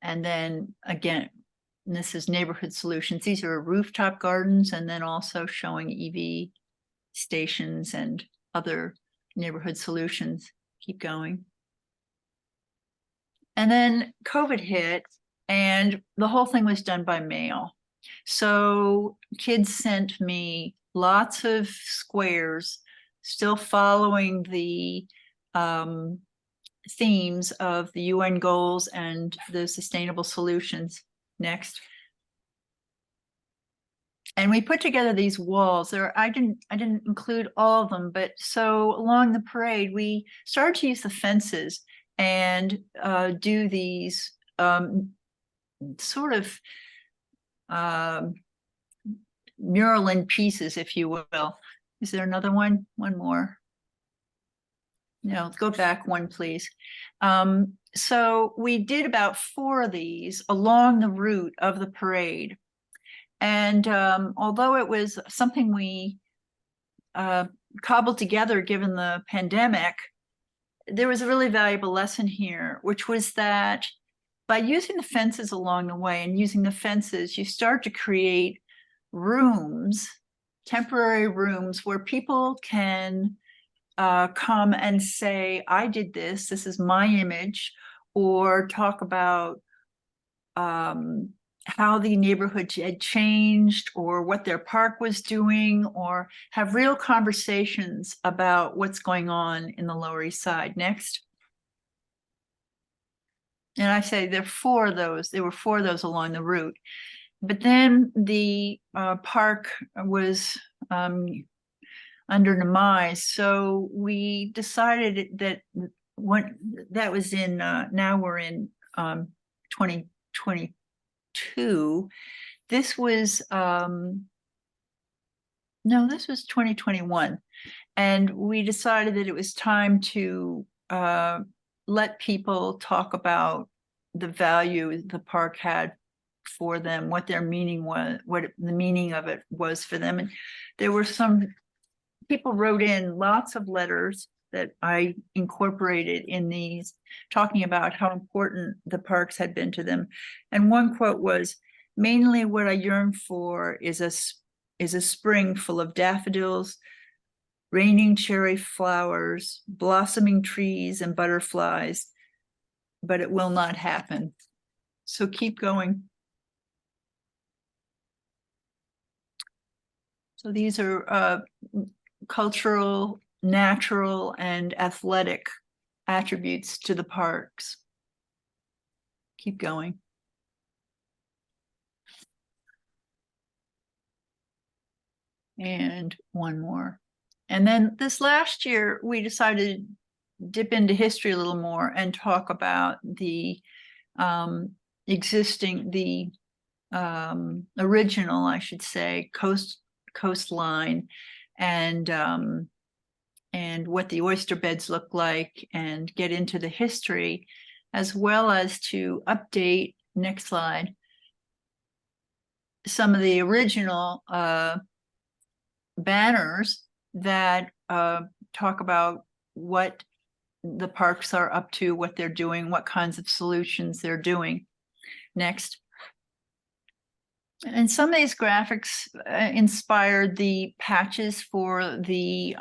And then again, this is neighborhood solutions. These are rooftop gardens, and then also showing EV stations and other neighborhood solutions. Keep going. And then COVID hit, and the whole thing was done by mail. So kids sent me lots of squares, still following the themes of the UN goals and the sustainable solutions. Next. And we put together these walls. I didn't include all of them, but so along the parade, we started to use the fences and do these sort of mural in pieces, if you will. Is there another one? One more. No, go back one, please. So we did about 4 of these along the route of the parade. And although it was something we cobbled together given the pandemic, there was a really valuable lesson here, which was that by using the fences along the way and using the fences, you start to create rooms, temporary rooms where people can come and say, I did this, this is my image, or talk about how the neighborhood had changed or what their park was doing, or have real conversations about what's going on in the Lower East Side. Next. And I say there were 4 of those along the route. But then the park was under demise. So we decided that that was in, now we're in 2022. This was, no, this was 2021. And we decided that it was time to let people talk about the value the park had for them, what their meaning was, what the meaning of it was for them. And there were some people wrote in lots of letters that I incorporated in these, talking about how important the parks had been to them. And one quote was, mainly what I yearn for is a spring full of daffodils, raining cherry flowers, blossoming trees and butterflies, but it will not happen. So keep going. So these are cultural, natural, and athletic attributes to the parks. Keep going. And one more. And then this last year, we decided to dip into history a little more and talk about the original, I should say, coastline and what the oyster beds look like, and get into the history, as well as to update, next slide, some of the original banners that talk about what the parks are up to, what they're doing, what kinds of solutions they're doing. Next. And some of these graphics inspired the patches for the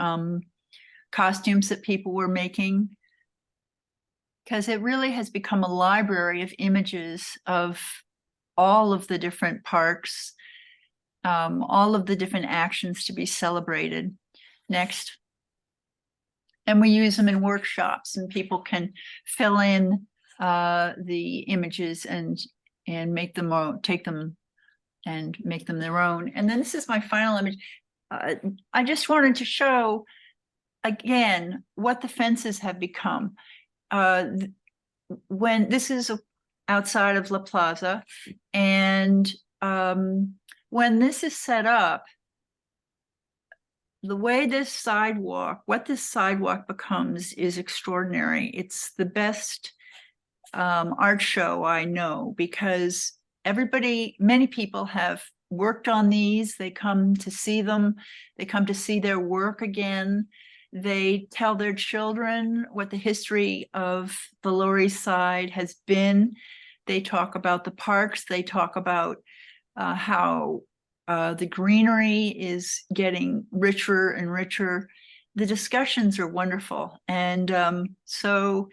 costumes that people were making, because it really has become a library of images of all of the different parks, all of the different actions to be celebrated. Next. And we use them in workshops, and people can fill in the images and make them take them and make them their own. And then this is my final image. I just wanted to show again what the fences have become. When this is outside of La Plaza, and when this is set up, the way what this sidewalk becomes is extraordinary. It's the best art show I know, because many people have worked on these. They come to see them. They come to see their work again. They tell their children what the history of the Lower East Side has been. They talk about the parks. They talk about how the greenery is getting richer and richer. The discussions are wonderful. And so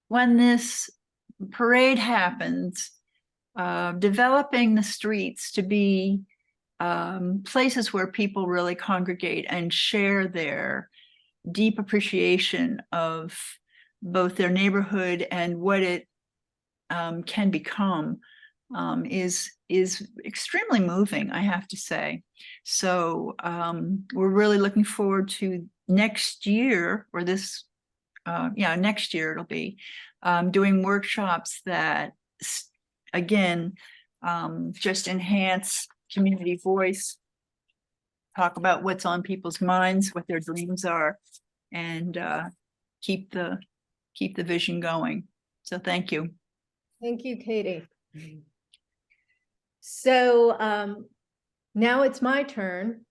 when this parade happens, developing the streets to be places where people really congregate and share their deep appreciation of both their neighborhood and what it can become is extremely moving, I have to say. So we're really looking forward to next year, or this, next year it'll be, doing workshops that, again, just enhance community voice, talk about what's on people's minds, what their dreams are, and keep the vision going. So thank you. Thank you, Katie. So now it's my turn.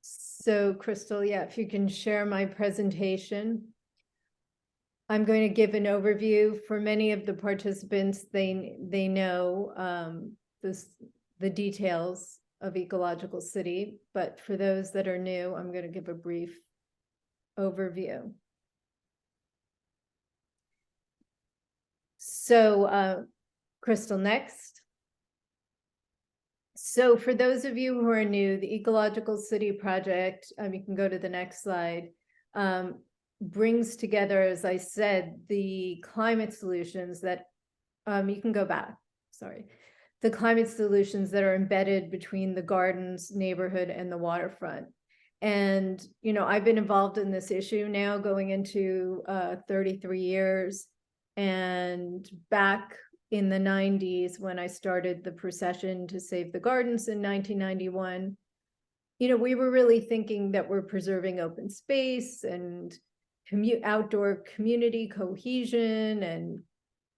So Crystal, yeah, if you can share my presentation. I'm going to give an overview. For many of the participants, they know the details of Ecological City, but for those that are new, I'm going to give a brief overview. So Crystal, next. So for those of you who are new, the Ecological City project, you can go to the next slide, brings together, as I said, the climate solutions that, you can go back, sorry, the climate solutions that are embedded between the gardens, neighborhood, and the waterfront. And, you know, I've been involved in this issue now going into 33 years. And back in the 90s, when I started the Procession to Save the Gardens in 1991, you know, we were really thinking that we're preserving open space and outdoor community cohesion and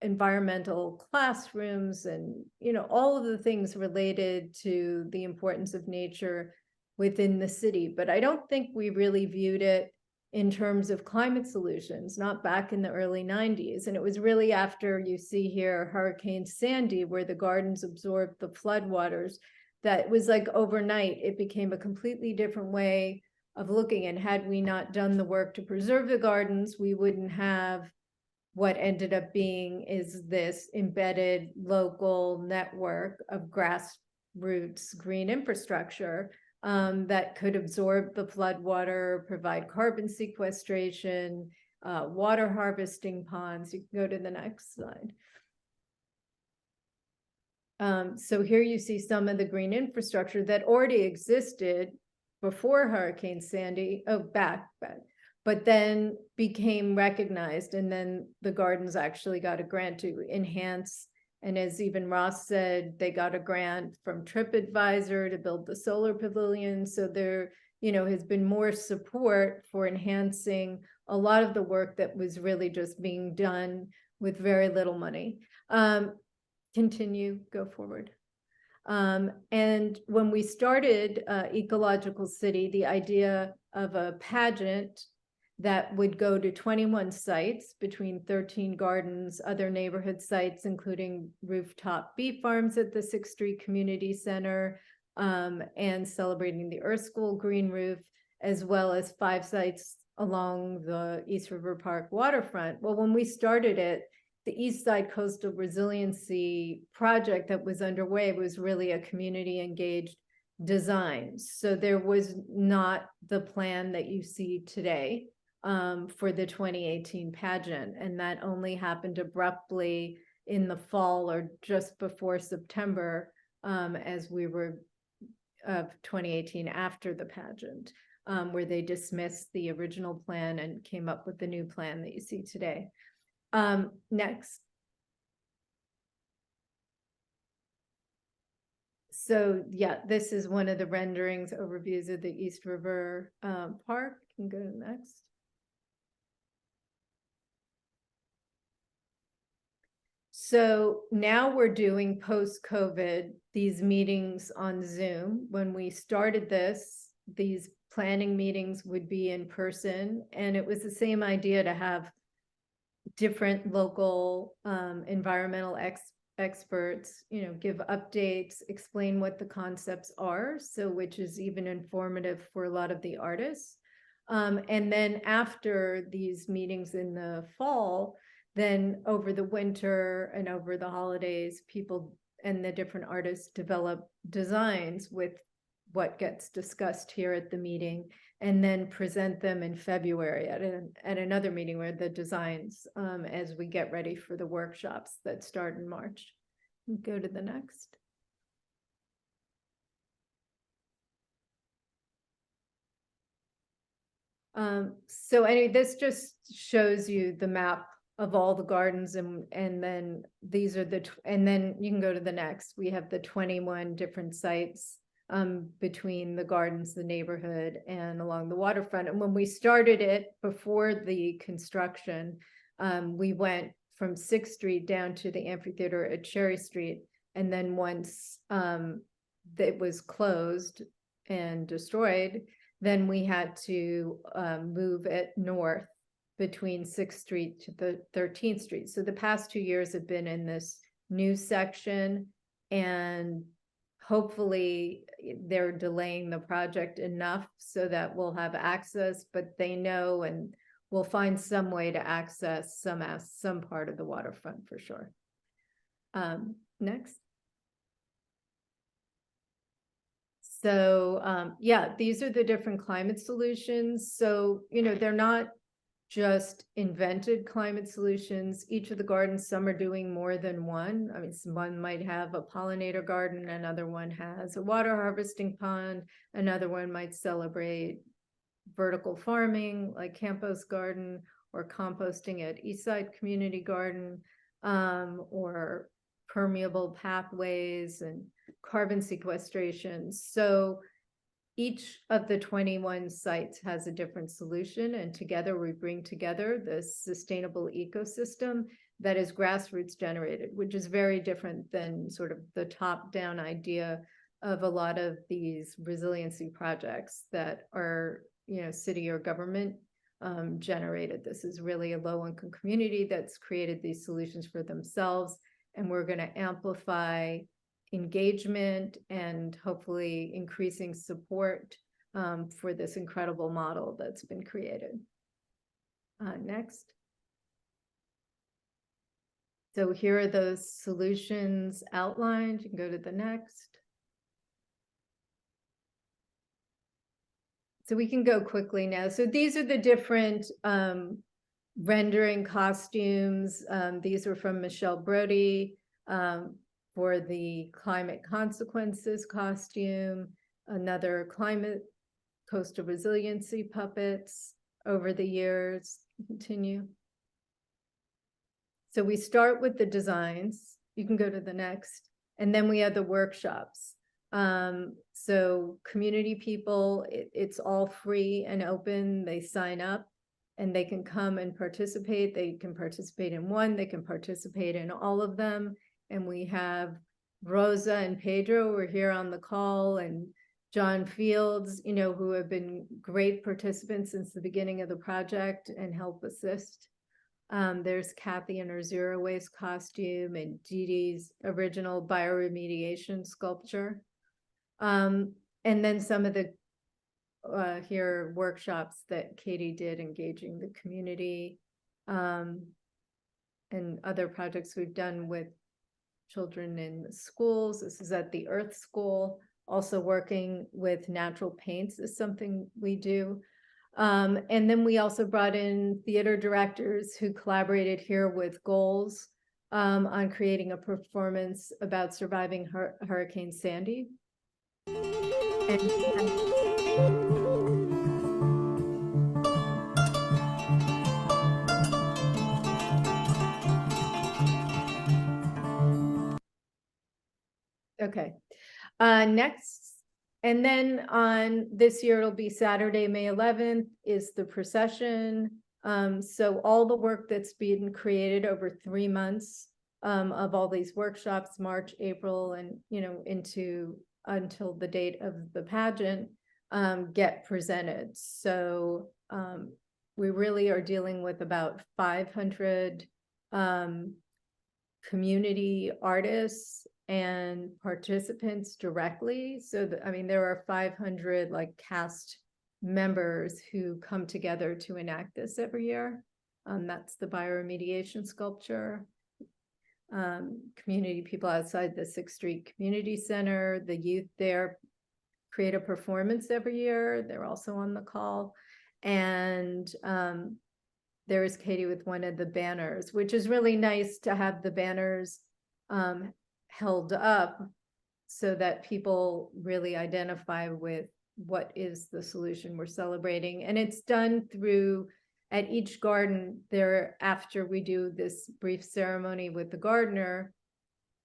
environmental classrooms and, you know, all of the things related to the importance of nature within the city. But I don't think we really viewed it in terms of climate solutions, not back in the early 90s. And it was really after, you see here, Hurricane Sandy, where the gardens absorbed the floodwaters, that was like overnight, it became a completely different way of looking. And had we not done the work to preserve the gardens, we wouldn't have what ended up being is this embedded local network of grassroots green infrastructure that could absorb the floodwater, provide carbon sequestration, water harvesting ponds. You can go to the next slide. So here you see some of the green infrastructure that already existed before Hurricane Sandy, but then became recognized. And then the gardens actually got a grant to enhance. And as even Ross said, they got a grant from TripAdvisor to build the solar pavilion. So there, you know, has been more support for enhancing a lot of the work that was really just being done with very little money. Continue, go forward. And when we started Ecological City, the idea of a pageant that would go to 21 sites between 13 gardens, other neighborhood sites, including rooftop bee farms at the 6th Street Community Center, and celebrating the Earth School green roof, as well as 5 sites along the East River Park waterfront. Well, when we started it, the East Side Coastal Resiliency project that was underway was really a community engaged designs. So there was not the plan that you see today for the 2018 pageant. And that only happened abruptly in the fall or just before September, as we were of 2018 after the pageant, where they dismissed the original plan and came up with the new plan that you see today. Next. So yeah, this is one of the renderings, overviews of the East River Park. You can go to the next. So now we're doing post-COVID, these meetings on Zoom. When we started this, these planning meetings would be in person, and it was the same idea to have different local environmental experts, give updates, explain what the concepts are, so which is even informative for a lot of the artists. And then after these meetings in the fall, then over the winter and over the holidays, people and the different artists develop designs with what gets discussed here at the meeting, and then present them in February at another meeting where the designs, as we get ready for the workshops that start in March. Go to the next. So anyway, this just shows you the map of all the gardens, and then these are and then you can go to the next. We have the 21 different sites between the gardens, the neighborhood, and along the waterfront. And when we started it before the construction, we went from 6th Street down to the amphitheater at Cherry Street. And then once it was closed and destroyed, then we had to move it north between 6th Street to the 13th Street. So the past 2 years have been in this new section, and hopefully they're delaying the project enough so that we'll have access, but they know, and we'll find some way to access some part of the waterfront for sure. Next. So yeah, these are the different climate solutions. So, they're not just invented climate solutions. Each of the gardens, some are doing more than one. I mean, one might have a pollinator garden, another one has a water harvesting pond, another one might celebrate vertical farming like Campos Garden, or composting at Eastside Community Garden, or permeable pathways and carbon sequestration. So each of the 21 sites has a different solution, and together we bring together this sustainable ecosystem that is grassroots generated, which is very different than sort of the top-down idea of a lot of these resiliency projects that are, city or government generated. This is really a low-income community that's created these solutions for themselves, and we're going to amplify engagement and hopefully increasing support for this incredible model that's been created. Next. So here are those solutions outlined. You can go to the next. So we can go quickly now. So these are the different rendering costumes. These are from Michelle Brody. For the climate consequences costume, another climate coastal resiliency puppets over the years. Continue. So we start with the designs. You can go to the next. And then we have the workshops. So community people, it's all free and open. They sign up and they can come and participate. They can participate in one, they can participate in all of them. And we have Rosa and Pedro who are here on the call, and John Fields, who have been great participants since the beginning of the project and help assist. There's Kathy in her zero waste costume, and Dee Dee's original bioremediation sculpture. And then some of the here workshops that Katie did, engaging the community, and other projects we've done with children in the schools. This is at the Earth School, Also working with natural paints is something we do. And then we also brought in theater directors who collaborated here with Goals on creating a performance about surviving Hurricane Sandy. Okay, next, and then on this year, it'll be Saturday, May 11th is the procession. So all the work that's being created over 3 months of all these workshops, March, April, and until the date of the pageant, get presented. So we really are dealing with about 500 community artists and participants directly. So there are 500 like cast members who come together to enact this every year. That's the bioremediation sculpture. Community people outside the 6th Street Community Center, the youth there create a performance every year. They're also on the call. And there is Katie with one of the banners, which is really nice to have the banners held up so that people really identify with what is the solution we're celebrating. And it's done through, at each garden there, after we do this brief ceremony with the gardener,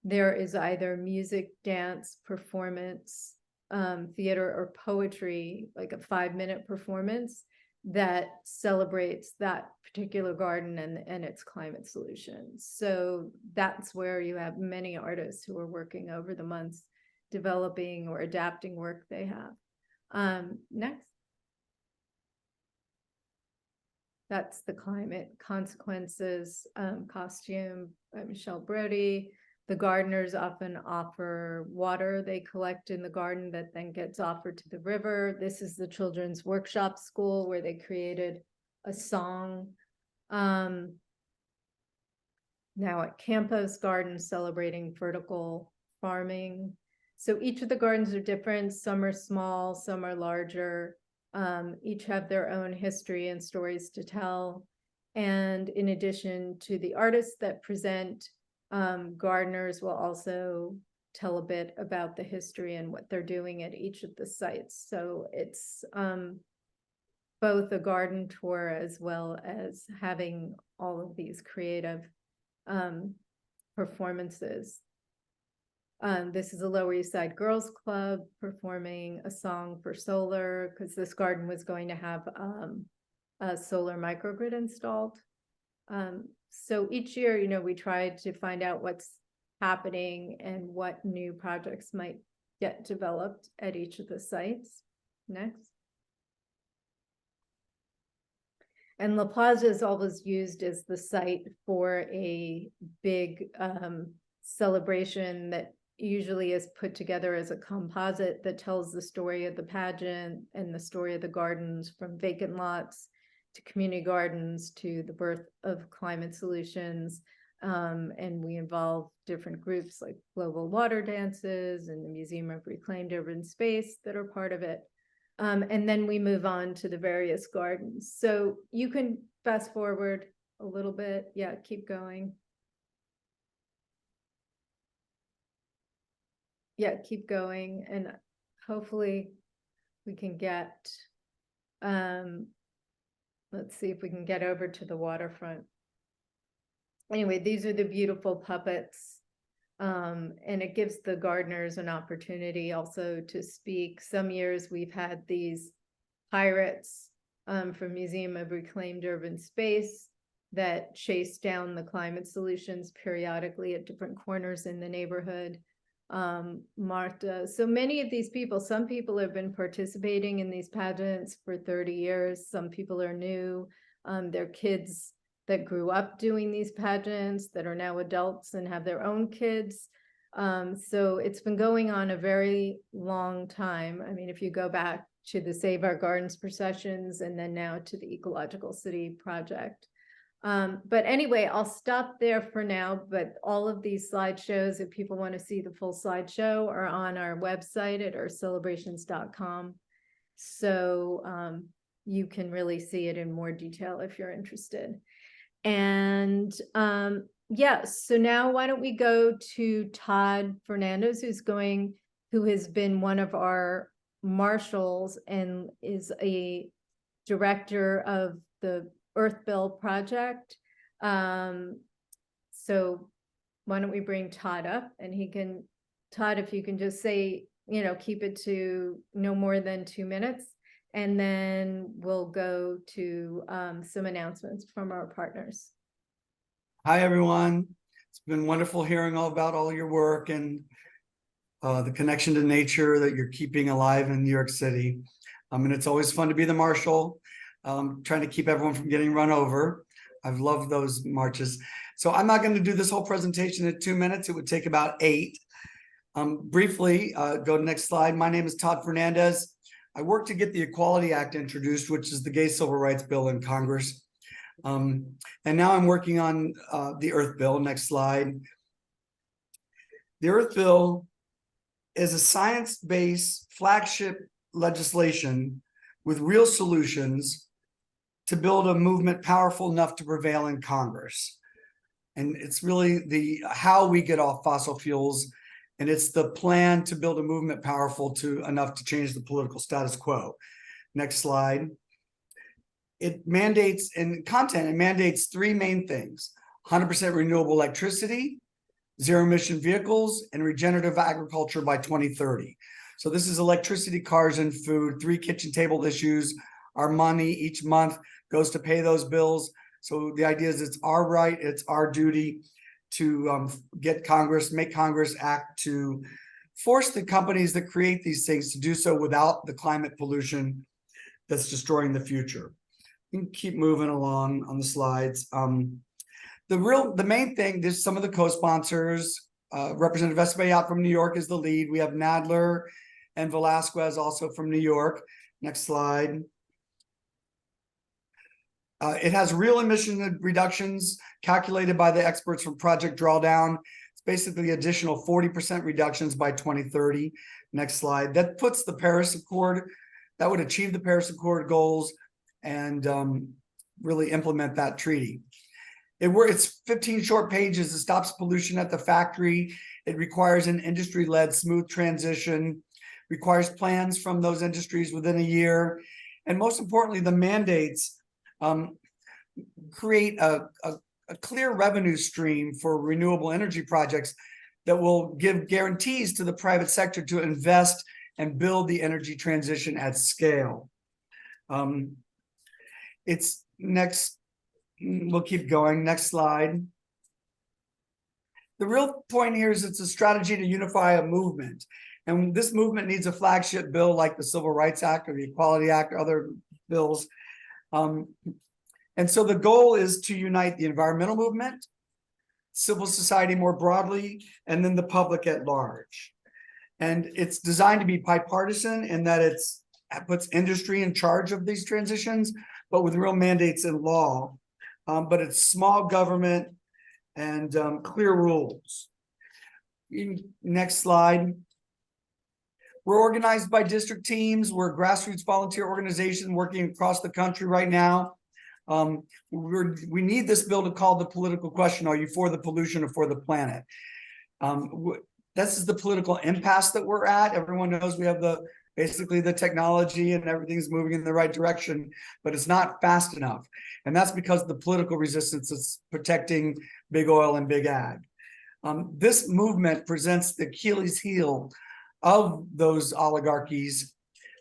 there is either music, dance, performance, theater, or poetry, like a 5-minute performance that celebrates that particular garden and its climate solutions. So that's where you have many artists who are working over the months, developing or adapting work they have. Next. That's the climate consequences costume by Michelle Brody. The gardeners often offer water they collect in the garden that then gets offered to the river. This is the children's workshop school where they created a song. Now at Campos Garden, celebrating vertical farming. So each of the gardens are different. Some are small, some are larger. Each have their own history and stories to tell. And in addition to the artists that present, gardeners will also tell a bit about the history and what they're doing at each of the sites. So it's both a garden tour as well as having all of these creative performances. This is a Lower East Side Girls Club performing a song for solar, because this garden was going to have a solar microgrid installed. So each year, we tried to find out what's happening and what new projects might get developed at each of the sites. Next. And La Plaza is always used as the site for a big celebration that usually is put together as a composite that tells the story of the pageant and the story of the gardens, from vacant lots to community gardens to the birth of climate solutions. And we involve different groups like Global Water Dances and the Museum of Reclaimed Urban Space that are part of it. And then we move on to the various gardens. So you can fast forward a little bit. Yeah, keep going. Yeah, keep going. And hopefully we can get, let's see if we can get over to the waterfront. Anyway, these are the beautiful puppets. And it gives the gardeners an opportunity also to speak. Some years we've had these pirates from Museum of Reclaimed Urban Space that chase down the climate solutions periodically at different corners in the neighborhood. Martha, so many of these people, some people have been participating in these pageants for 30 years. Some people are new. They're kids that grew up doing these pageants that are now adults and have their own kids. So it's been going on a very long time. I mean, if you go back to the Save Our Gardens processions and then now to the Ecological City project. But anyway, I'll stop there for now, but all of these slideshows, if people want to see the full slideshow, are on our website at earthcelebrations.com. So you can really see it in more detail if you're interested. And yeah, so now why don't we go to Todd Fernandez, who has been one of our marshals and is a director of the Earth Bill project. So why don't we bring Todd up, and Todd, if you can just say, keep it to no more than 2 minutes, and then we'll go to some announcements from our partners. Hi, everyone. It's been wonderful hearing all about all your work and the connection to nature that you're keeping alive in New York City. And it's always fun to be the marshal, trying to keep everyone from getting run over. I've loved those marches. So I'm not going to do this whole presentation in 2 minutes. It would take about 8. Briefly, go to next slide. My name is Todd Fernandez. I worked to get the Equality Act introduced, which is the gay civil rights bill in Congress. And now I'm working on the Earth Bill. Next slide. The Earth Bill is a science-based flagship legislation with real solutions to build a movement powerful enough to prevail in Congress. And it's really how we get off fossil fuels, and it's the plan to build a movement powerful enough to change the political status quo. Next slide. It mandates 3 main things: 100% renewable electricity, zero emission vehicles, and regenerative agriculture by 2030. So this is electricity, cars, and food, 3 kitchen table issues. Our money each month goes to pay those bills. So the idea is it's our right, it's our duty to make Congress act to force the companies that create these things to do so without the climate pollution that's destroying the future. You can keep moving along on the slides. The main thing, there's some of the co-sponsors. Representative Espaillat from New York is the lead. We have Nadler and Velasquez also from New York. Next slide. It has real emission reductions calculated by the experts from Project Drawdown. It's basically additional 40% reductions by 2030. Next slide. That puts the Paris Accord, that would achieve the Paris Accord goals and really implement that treaty. It's 15 short pages. It stops pollution at the factory. It requires an industry-led smooth transition, requires plans from those industries within a year. And most importantly, the mandates create a clear revenue stream for renewable energy projects that will give guarantees to the private sector to invest and build the energy transition at scale. It's next. We'll keep going. Next slide. The real point here is it's a strategy to unify a movement. And this movement needs a flagship bill like the Civil Rights Act or the Equality Act or other bills. And so the goal is to unite the environmental movement, civil society more broadly, and then the public at large. And it's designed to be bipartisan in that it puts industry in charge of these transitions, but with real mandates in law. But it's small government and clear rules. Next slide. We're organized by district teams. We're a grassroots volunteer organization working across the country right now. We need this bill to call the political question: are you for the pollution or for the planet? This is the political impasse that we're at. Everyone knows we have basically the technology and everything's moving in the right direction, but it's not fast enough. And that's because the political resistance is protecting big oil and big ag. This movement presents the Achilles heel of those oligarchies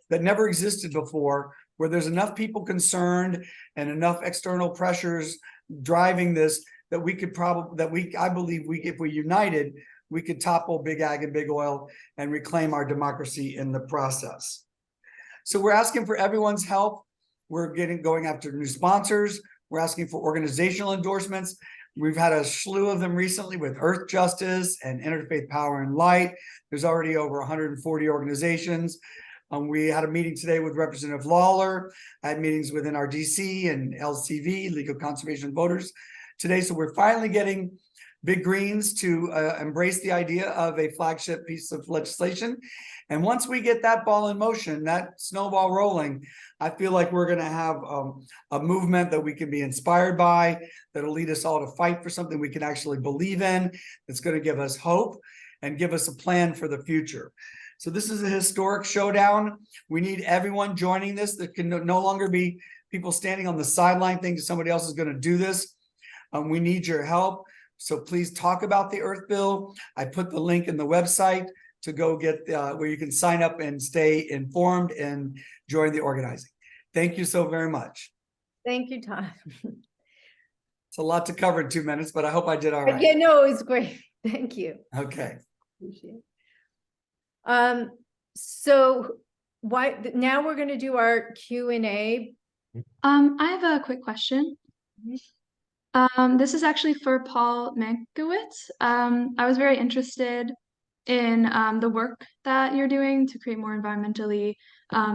that never existed before, where there's enough people concerned and enough external pressures driving this that I believe if we united, we could topple big ag and big oil and reclaim our democracy in the process. So we're asking for everyone's help. We're going after new sponsors. We're asking for organizational endorsements. We've had a slew of them recently with Earth Justice and Interfaith Power and Light. There's already over 140 organizations. We had a meeting today with Representative Lawler. I had meetings with NRDC and LCV, Legal Conservation Voters today. So we're finally getting Big Greens to embrace the idea of a flagship piece of legislation. And once we get that ball in motion, that snowball rolling, I feel like we're going to have a movement that we can be inspired by, that'll lead us all to fight for something we can actually believe in, that's going to give us hope and give us a plan for the future. So this is a historic showdown. We need everyone joining this. There can no longer be people standing on the sideline thinking somebody else is going to do this. We need your help. So please talk about the Earth Bill. I put the link in the website to go get where you can sign up and stay informed and join the organizing. Thank you so very much. Thank you, Tom. It's a lot to cover in 2 minutes, but I hope I did all right. Yeah, no, it was great. Thank you. Okay. Appreciate it. So now we're going to do our Q&A. I have a quick question. This is actually for Paul Mankiewicz. I was very interested in the work that you're doing to create more environmentally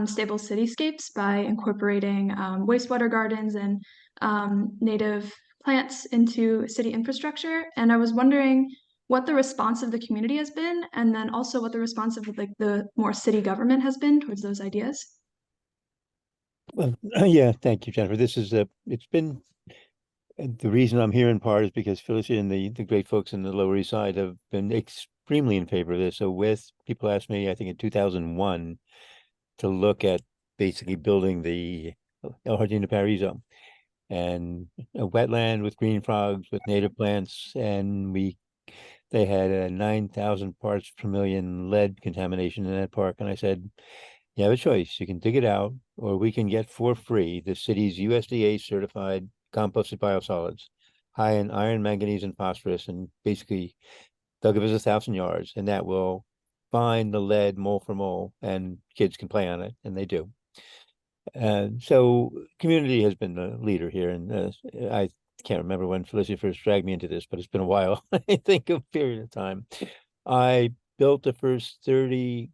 stable cityscapes by incorporating wastewater gardens and native plants into city infrastructure. And I was wondering what the response of the community has been, and then also what the response of like the more city government has been towards those ideas. Well, yeah, thank you, Jennifer. This is it's been, the reason I'm here in part is because Felicia and the great folks in the Lower East Side have been extremely in favor of this. So people asked me, I think in 2001, to look at basically building the El Jardín de Paraíso, and a wetland with green frogs, with native plants, and they had a 9,000 parts per million lead contamination in that park. And I said, you have a choice. You can dig it out, or we can get for free the city's USDA certified composted biosolids, high in iron, manganese, and phosphorus. And basically, they'll give us 1,000 yards, and that will find the lead mole for mole, and kids can play on it, and they do. So community has been the leader here, and I can't remember when Felicia first dragged me into this, but it's been a while. I think a period of time. I built the first 30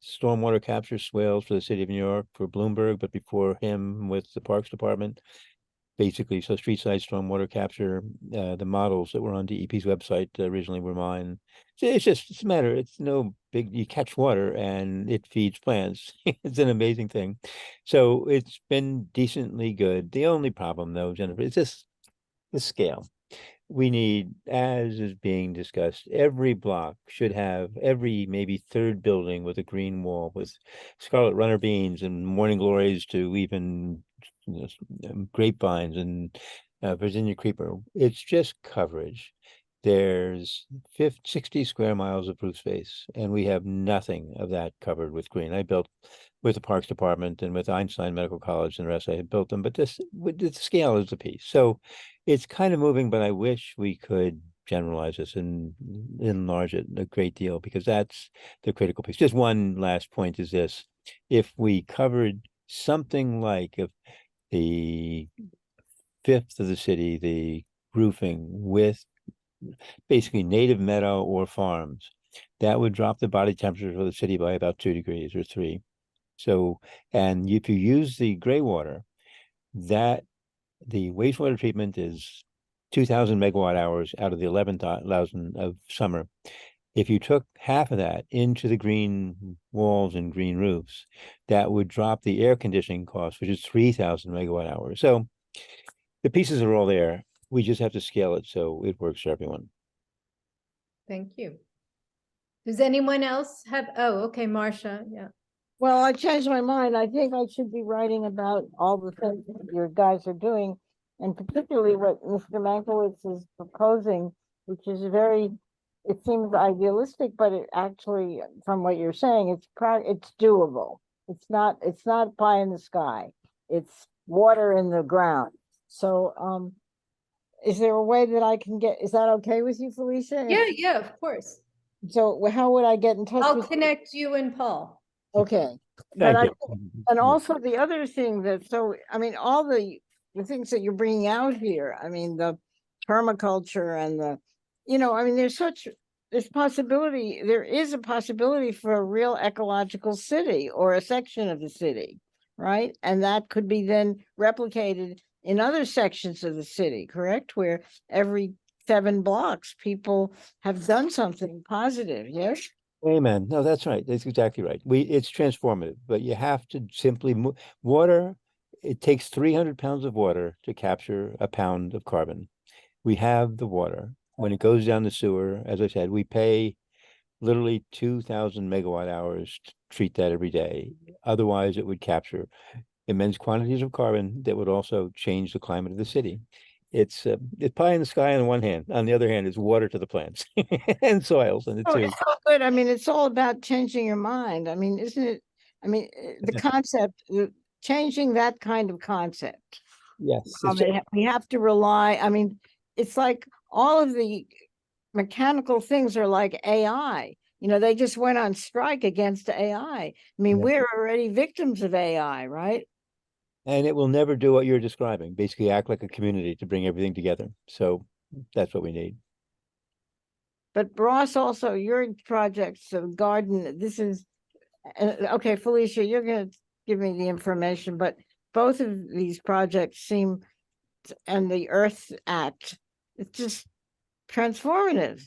stormwater capture swales for the city of New York for Bloomberg, but before him with the Parks Department. Basically, so street side stormwater capture, the models that were on DEP's website originally were mine. So it's a matter, it's no big, you catch water and it feeds plants. It's an amazing thing. So it's been decently good. The only problem though, Jennifer, is just the scale. We need, as is being discussed, every block should have every maybe third building with a green wall with scarlet runner beans and morning glories to even grapevines and Virginia creeper. It's just coverage. There's 60 square miles of roof space, and we have nothing of that covered with green. I built with the Parks Department and with Einstein Medical College and the rest. I had built them, but the scale is the piece. So it's kind of moving, but I wish we could generalize this and enlarge it a great deal, because that's the critical piece. Just one last point is this: if we covered something like if the fifth of the city, the roofing with basically native meadow or farms, that would drop the body temperature for the city by about 2 degrees or 3. So, and if you use the gray water, that the wastewater treatment is 2,000 megawatt hours out of the 11,000 of summer. If you took half of that into the green walls and green roofs, that would drop the air conditioning cost, which is 3,000 megawatt hours. So the pieces are all there. We just have to scale it so it works for everyone. Thank you. Does anyone else have, oh, okay, Marcia, yeah. Well, I changed my mind. I think I should be writing about all the things that your guys are doing, and particularly what Mr. Mankiewicz is proposing, which is very, it seems idealistic, but it actually, from what you're saying, it's doable. It's not pie in the sky. It's water in the ground. So, is there a way that I can get, is that okay with you, Felicia? Yeah, of course. So how would I get in touch I'll with connect you and Paul. Okay. Thank you. And also the other thing that, so, I mean, all the things that you're bringing out here, I mean, the permaculture and the, I mean, there's such there is a possibility for a real ecological city or a section of the city, right? And that could be then replicated in other sections of the city, correct? Where every 7 blocks, people have done something positive, yes? Amen. No, that's right. That's exactly right. It's transformative, but you have to simply water. It takes 300 pounds of water to capture a pound of carbon. We have the water. When it goes down the sewer, as I said, we pay literally 2,000 megawatt hours to treat that every day. Otherwise, it would capture immense quantities of carbon that would also change the climate of the city. It's pie in the sky on one hand. On the other hand, it's water to the plants and soils and the Oh, two. it's all good. I mean, it's all about changing your mind. I mean, isn't it? I mean, the concept, changing that kind of concept. Yes. We have to rely, I mean, it's like all of the mechanical things are like AI. You know, they just went on strike against AI. I mean, Yeah. we're already victims of AI, right? And it will never do what you're describing, basically act like a community to bring everything together. So that's what we need. But Ross, also your projects of garden, this is, okay, Felicia, you're going to give me the information, but both of these projects seem, and the Earth Act, it's just transformative.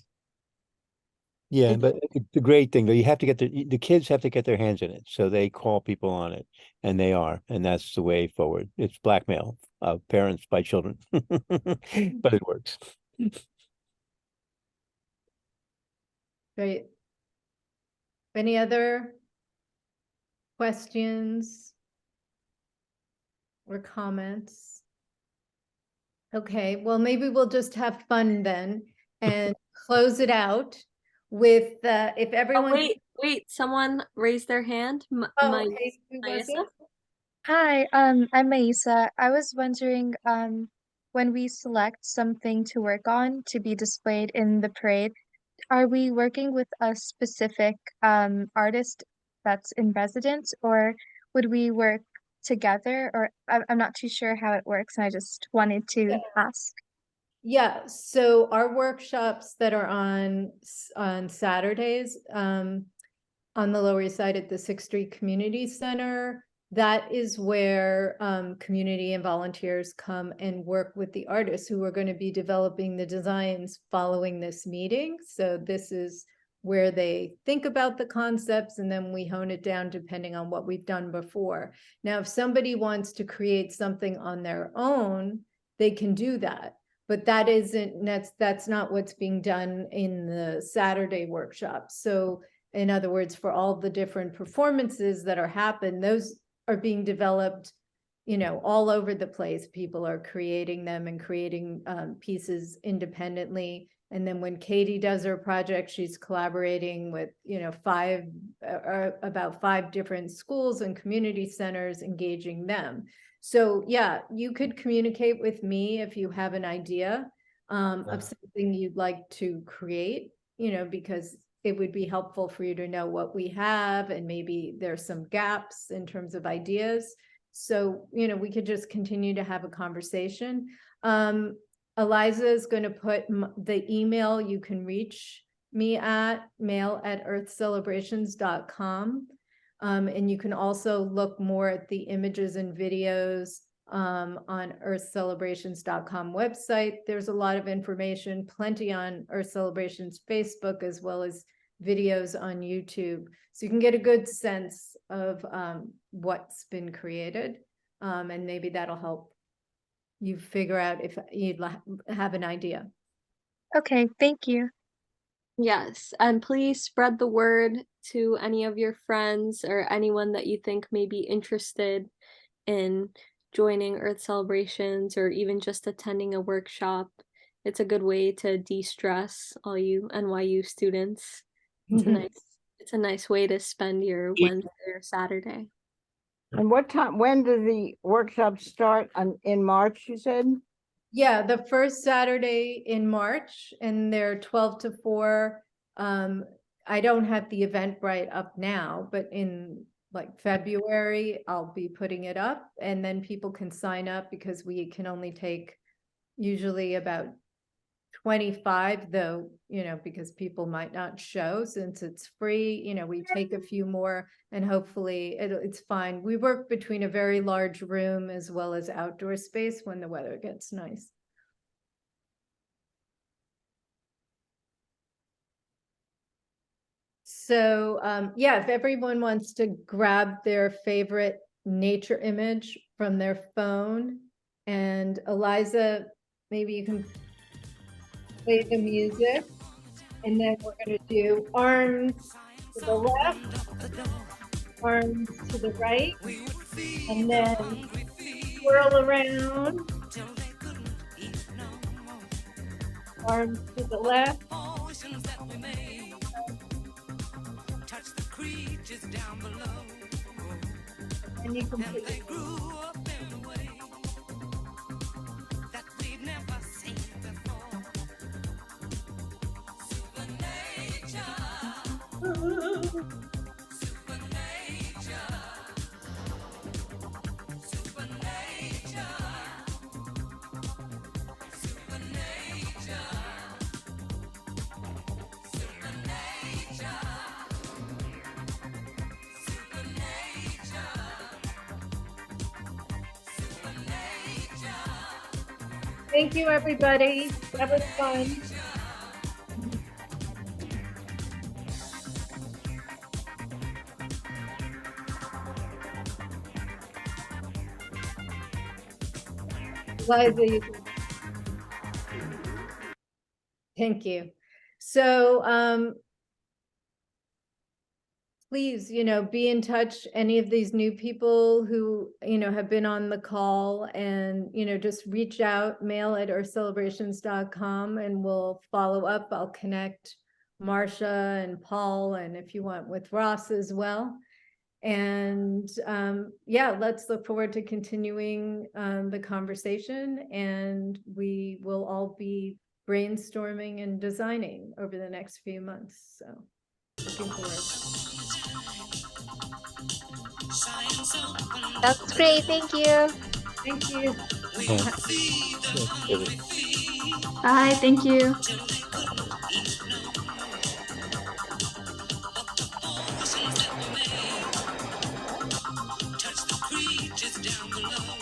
Yeah, but the great thing though, you have to get the kids have to get their hands in it. So they call people on it, and they are, and that's the way forward. It's blackmail of parents by children, but it works. Great. Any other questions or comments? Okay, well, maybe we'll just have fun then and close it out with if Oh, everyone. wait, someone raised their hand. Oh, okay, who was Maisa? it? Hi, I'm Maisa. I was wondering, when we select something to work on to be displayed in the parade, are we working with a specific artist that's in residence, or would we work together? Or I'm not too sure how it works, and I just wanted to ask. Yeah, so our workshops that are on Saturdays on the Lower East Side at the 6th Street Community Center, that is where community and volunteers come and work with the artists who are going to be developing the designs following this meeting. So this is where they think about the concepts, and then we hone it down depending on what we've done before. Now, if somebody wants to create something on their own, they can do that. But that's not what's being done in the Saturday workshop. So in other words, for all the different performances that are happening, those are being developed, you know, all over the place. People are creating them and creating pieces independently. And then when Katie does her project, she's collaborating with, you know, about 5 different schools and community centers, engaging them. So yeah, you could communicate with me if you have an idea of something you'd like to create, you know, because it would be helpful for you to know what we have, and maybe there's some gaps in terms of ideas. So, you know, we could just continue to have a conversation. Eliza is going to put the email you can reach me at mail@earthcelebrations.com. And you can also look more at the images and videos on earthcelebrations.com website. There's a lot of information, plenty on Earth Celebrations Facebook, as well as videos on YouTube. So you can get a good sense of what's been created. And maybe that'll help you figure out if you'd have an idea. Okay, thank you. Yes, and please spread the word to any of your friends or anyone that you think may be interested in joining Earth Celebrations or even just attending a workshop. It's a good way to de-stress all you NYU students. It's a nice way to spend your Wednesday or Saturday. And what time, when do the workshops start in March, you said? Yeah, the first Saturday in March, and they're 12 to 4. I don't have the Eventbrite up now, but in like February, I'll be putting it up, and then people can sign up because we can only take usually about 25 though, because people might not show since it's free, we take a few more and hopefully it's fine. We work between a very large room as well as outdoor space when the weather gets nice. So, yeah, if everyone wants to grab their favorite nature image from their phone, and Eliza, maybe you can play the music, and then we're going to do arms to the left, arms to the right, and then swirl around, arms to the left, and you can put Thank you, everybody. That was fun. Liza, you can... Thank you. So, please, be in touch, any of these new people who, have been on the call, and, just reach out, mail@earthcelebrations.com, and we'll follow up. I'll connect Marcia and Paul, and if you want with Ross as well. And yeah, let's look forward to continuing the conversation, and we will all be brainstorming and designing over the next few months. So looking forward. That's great. Thank you. Thank you. Bye. Thank you. Touch the creatures down below.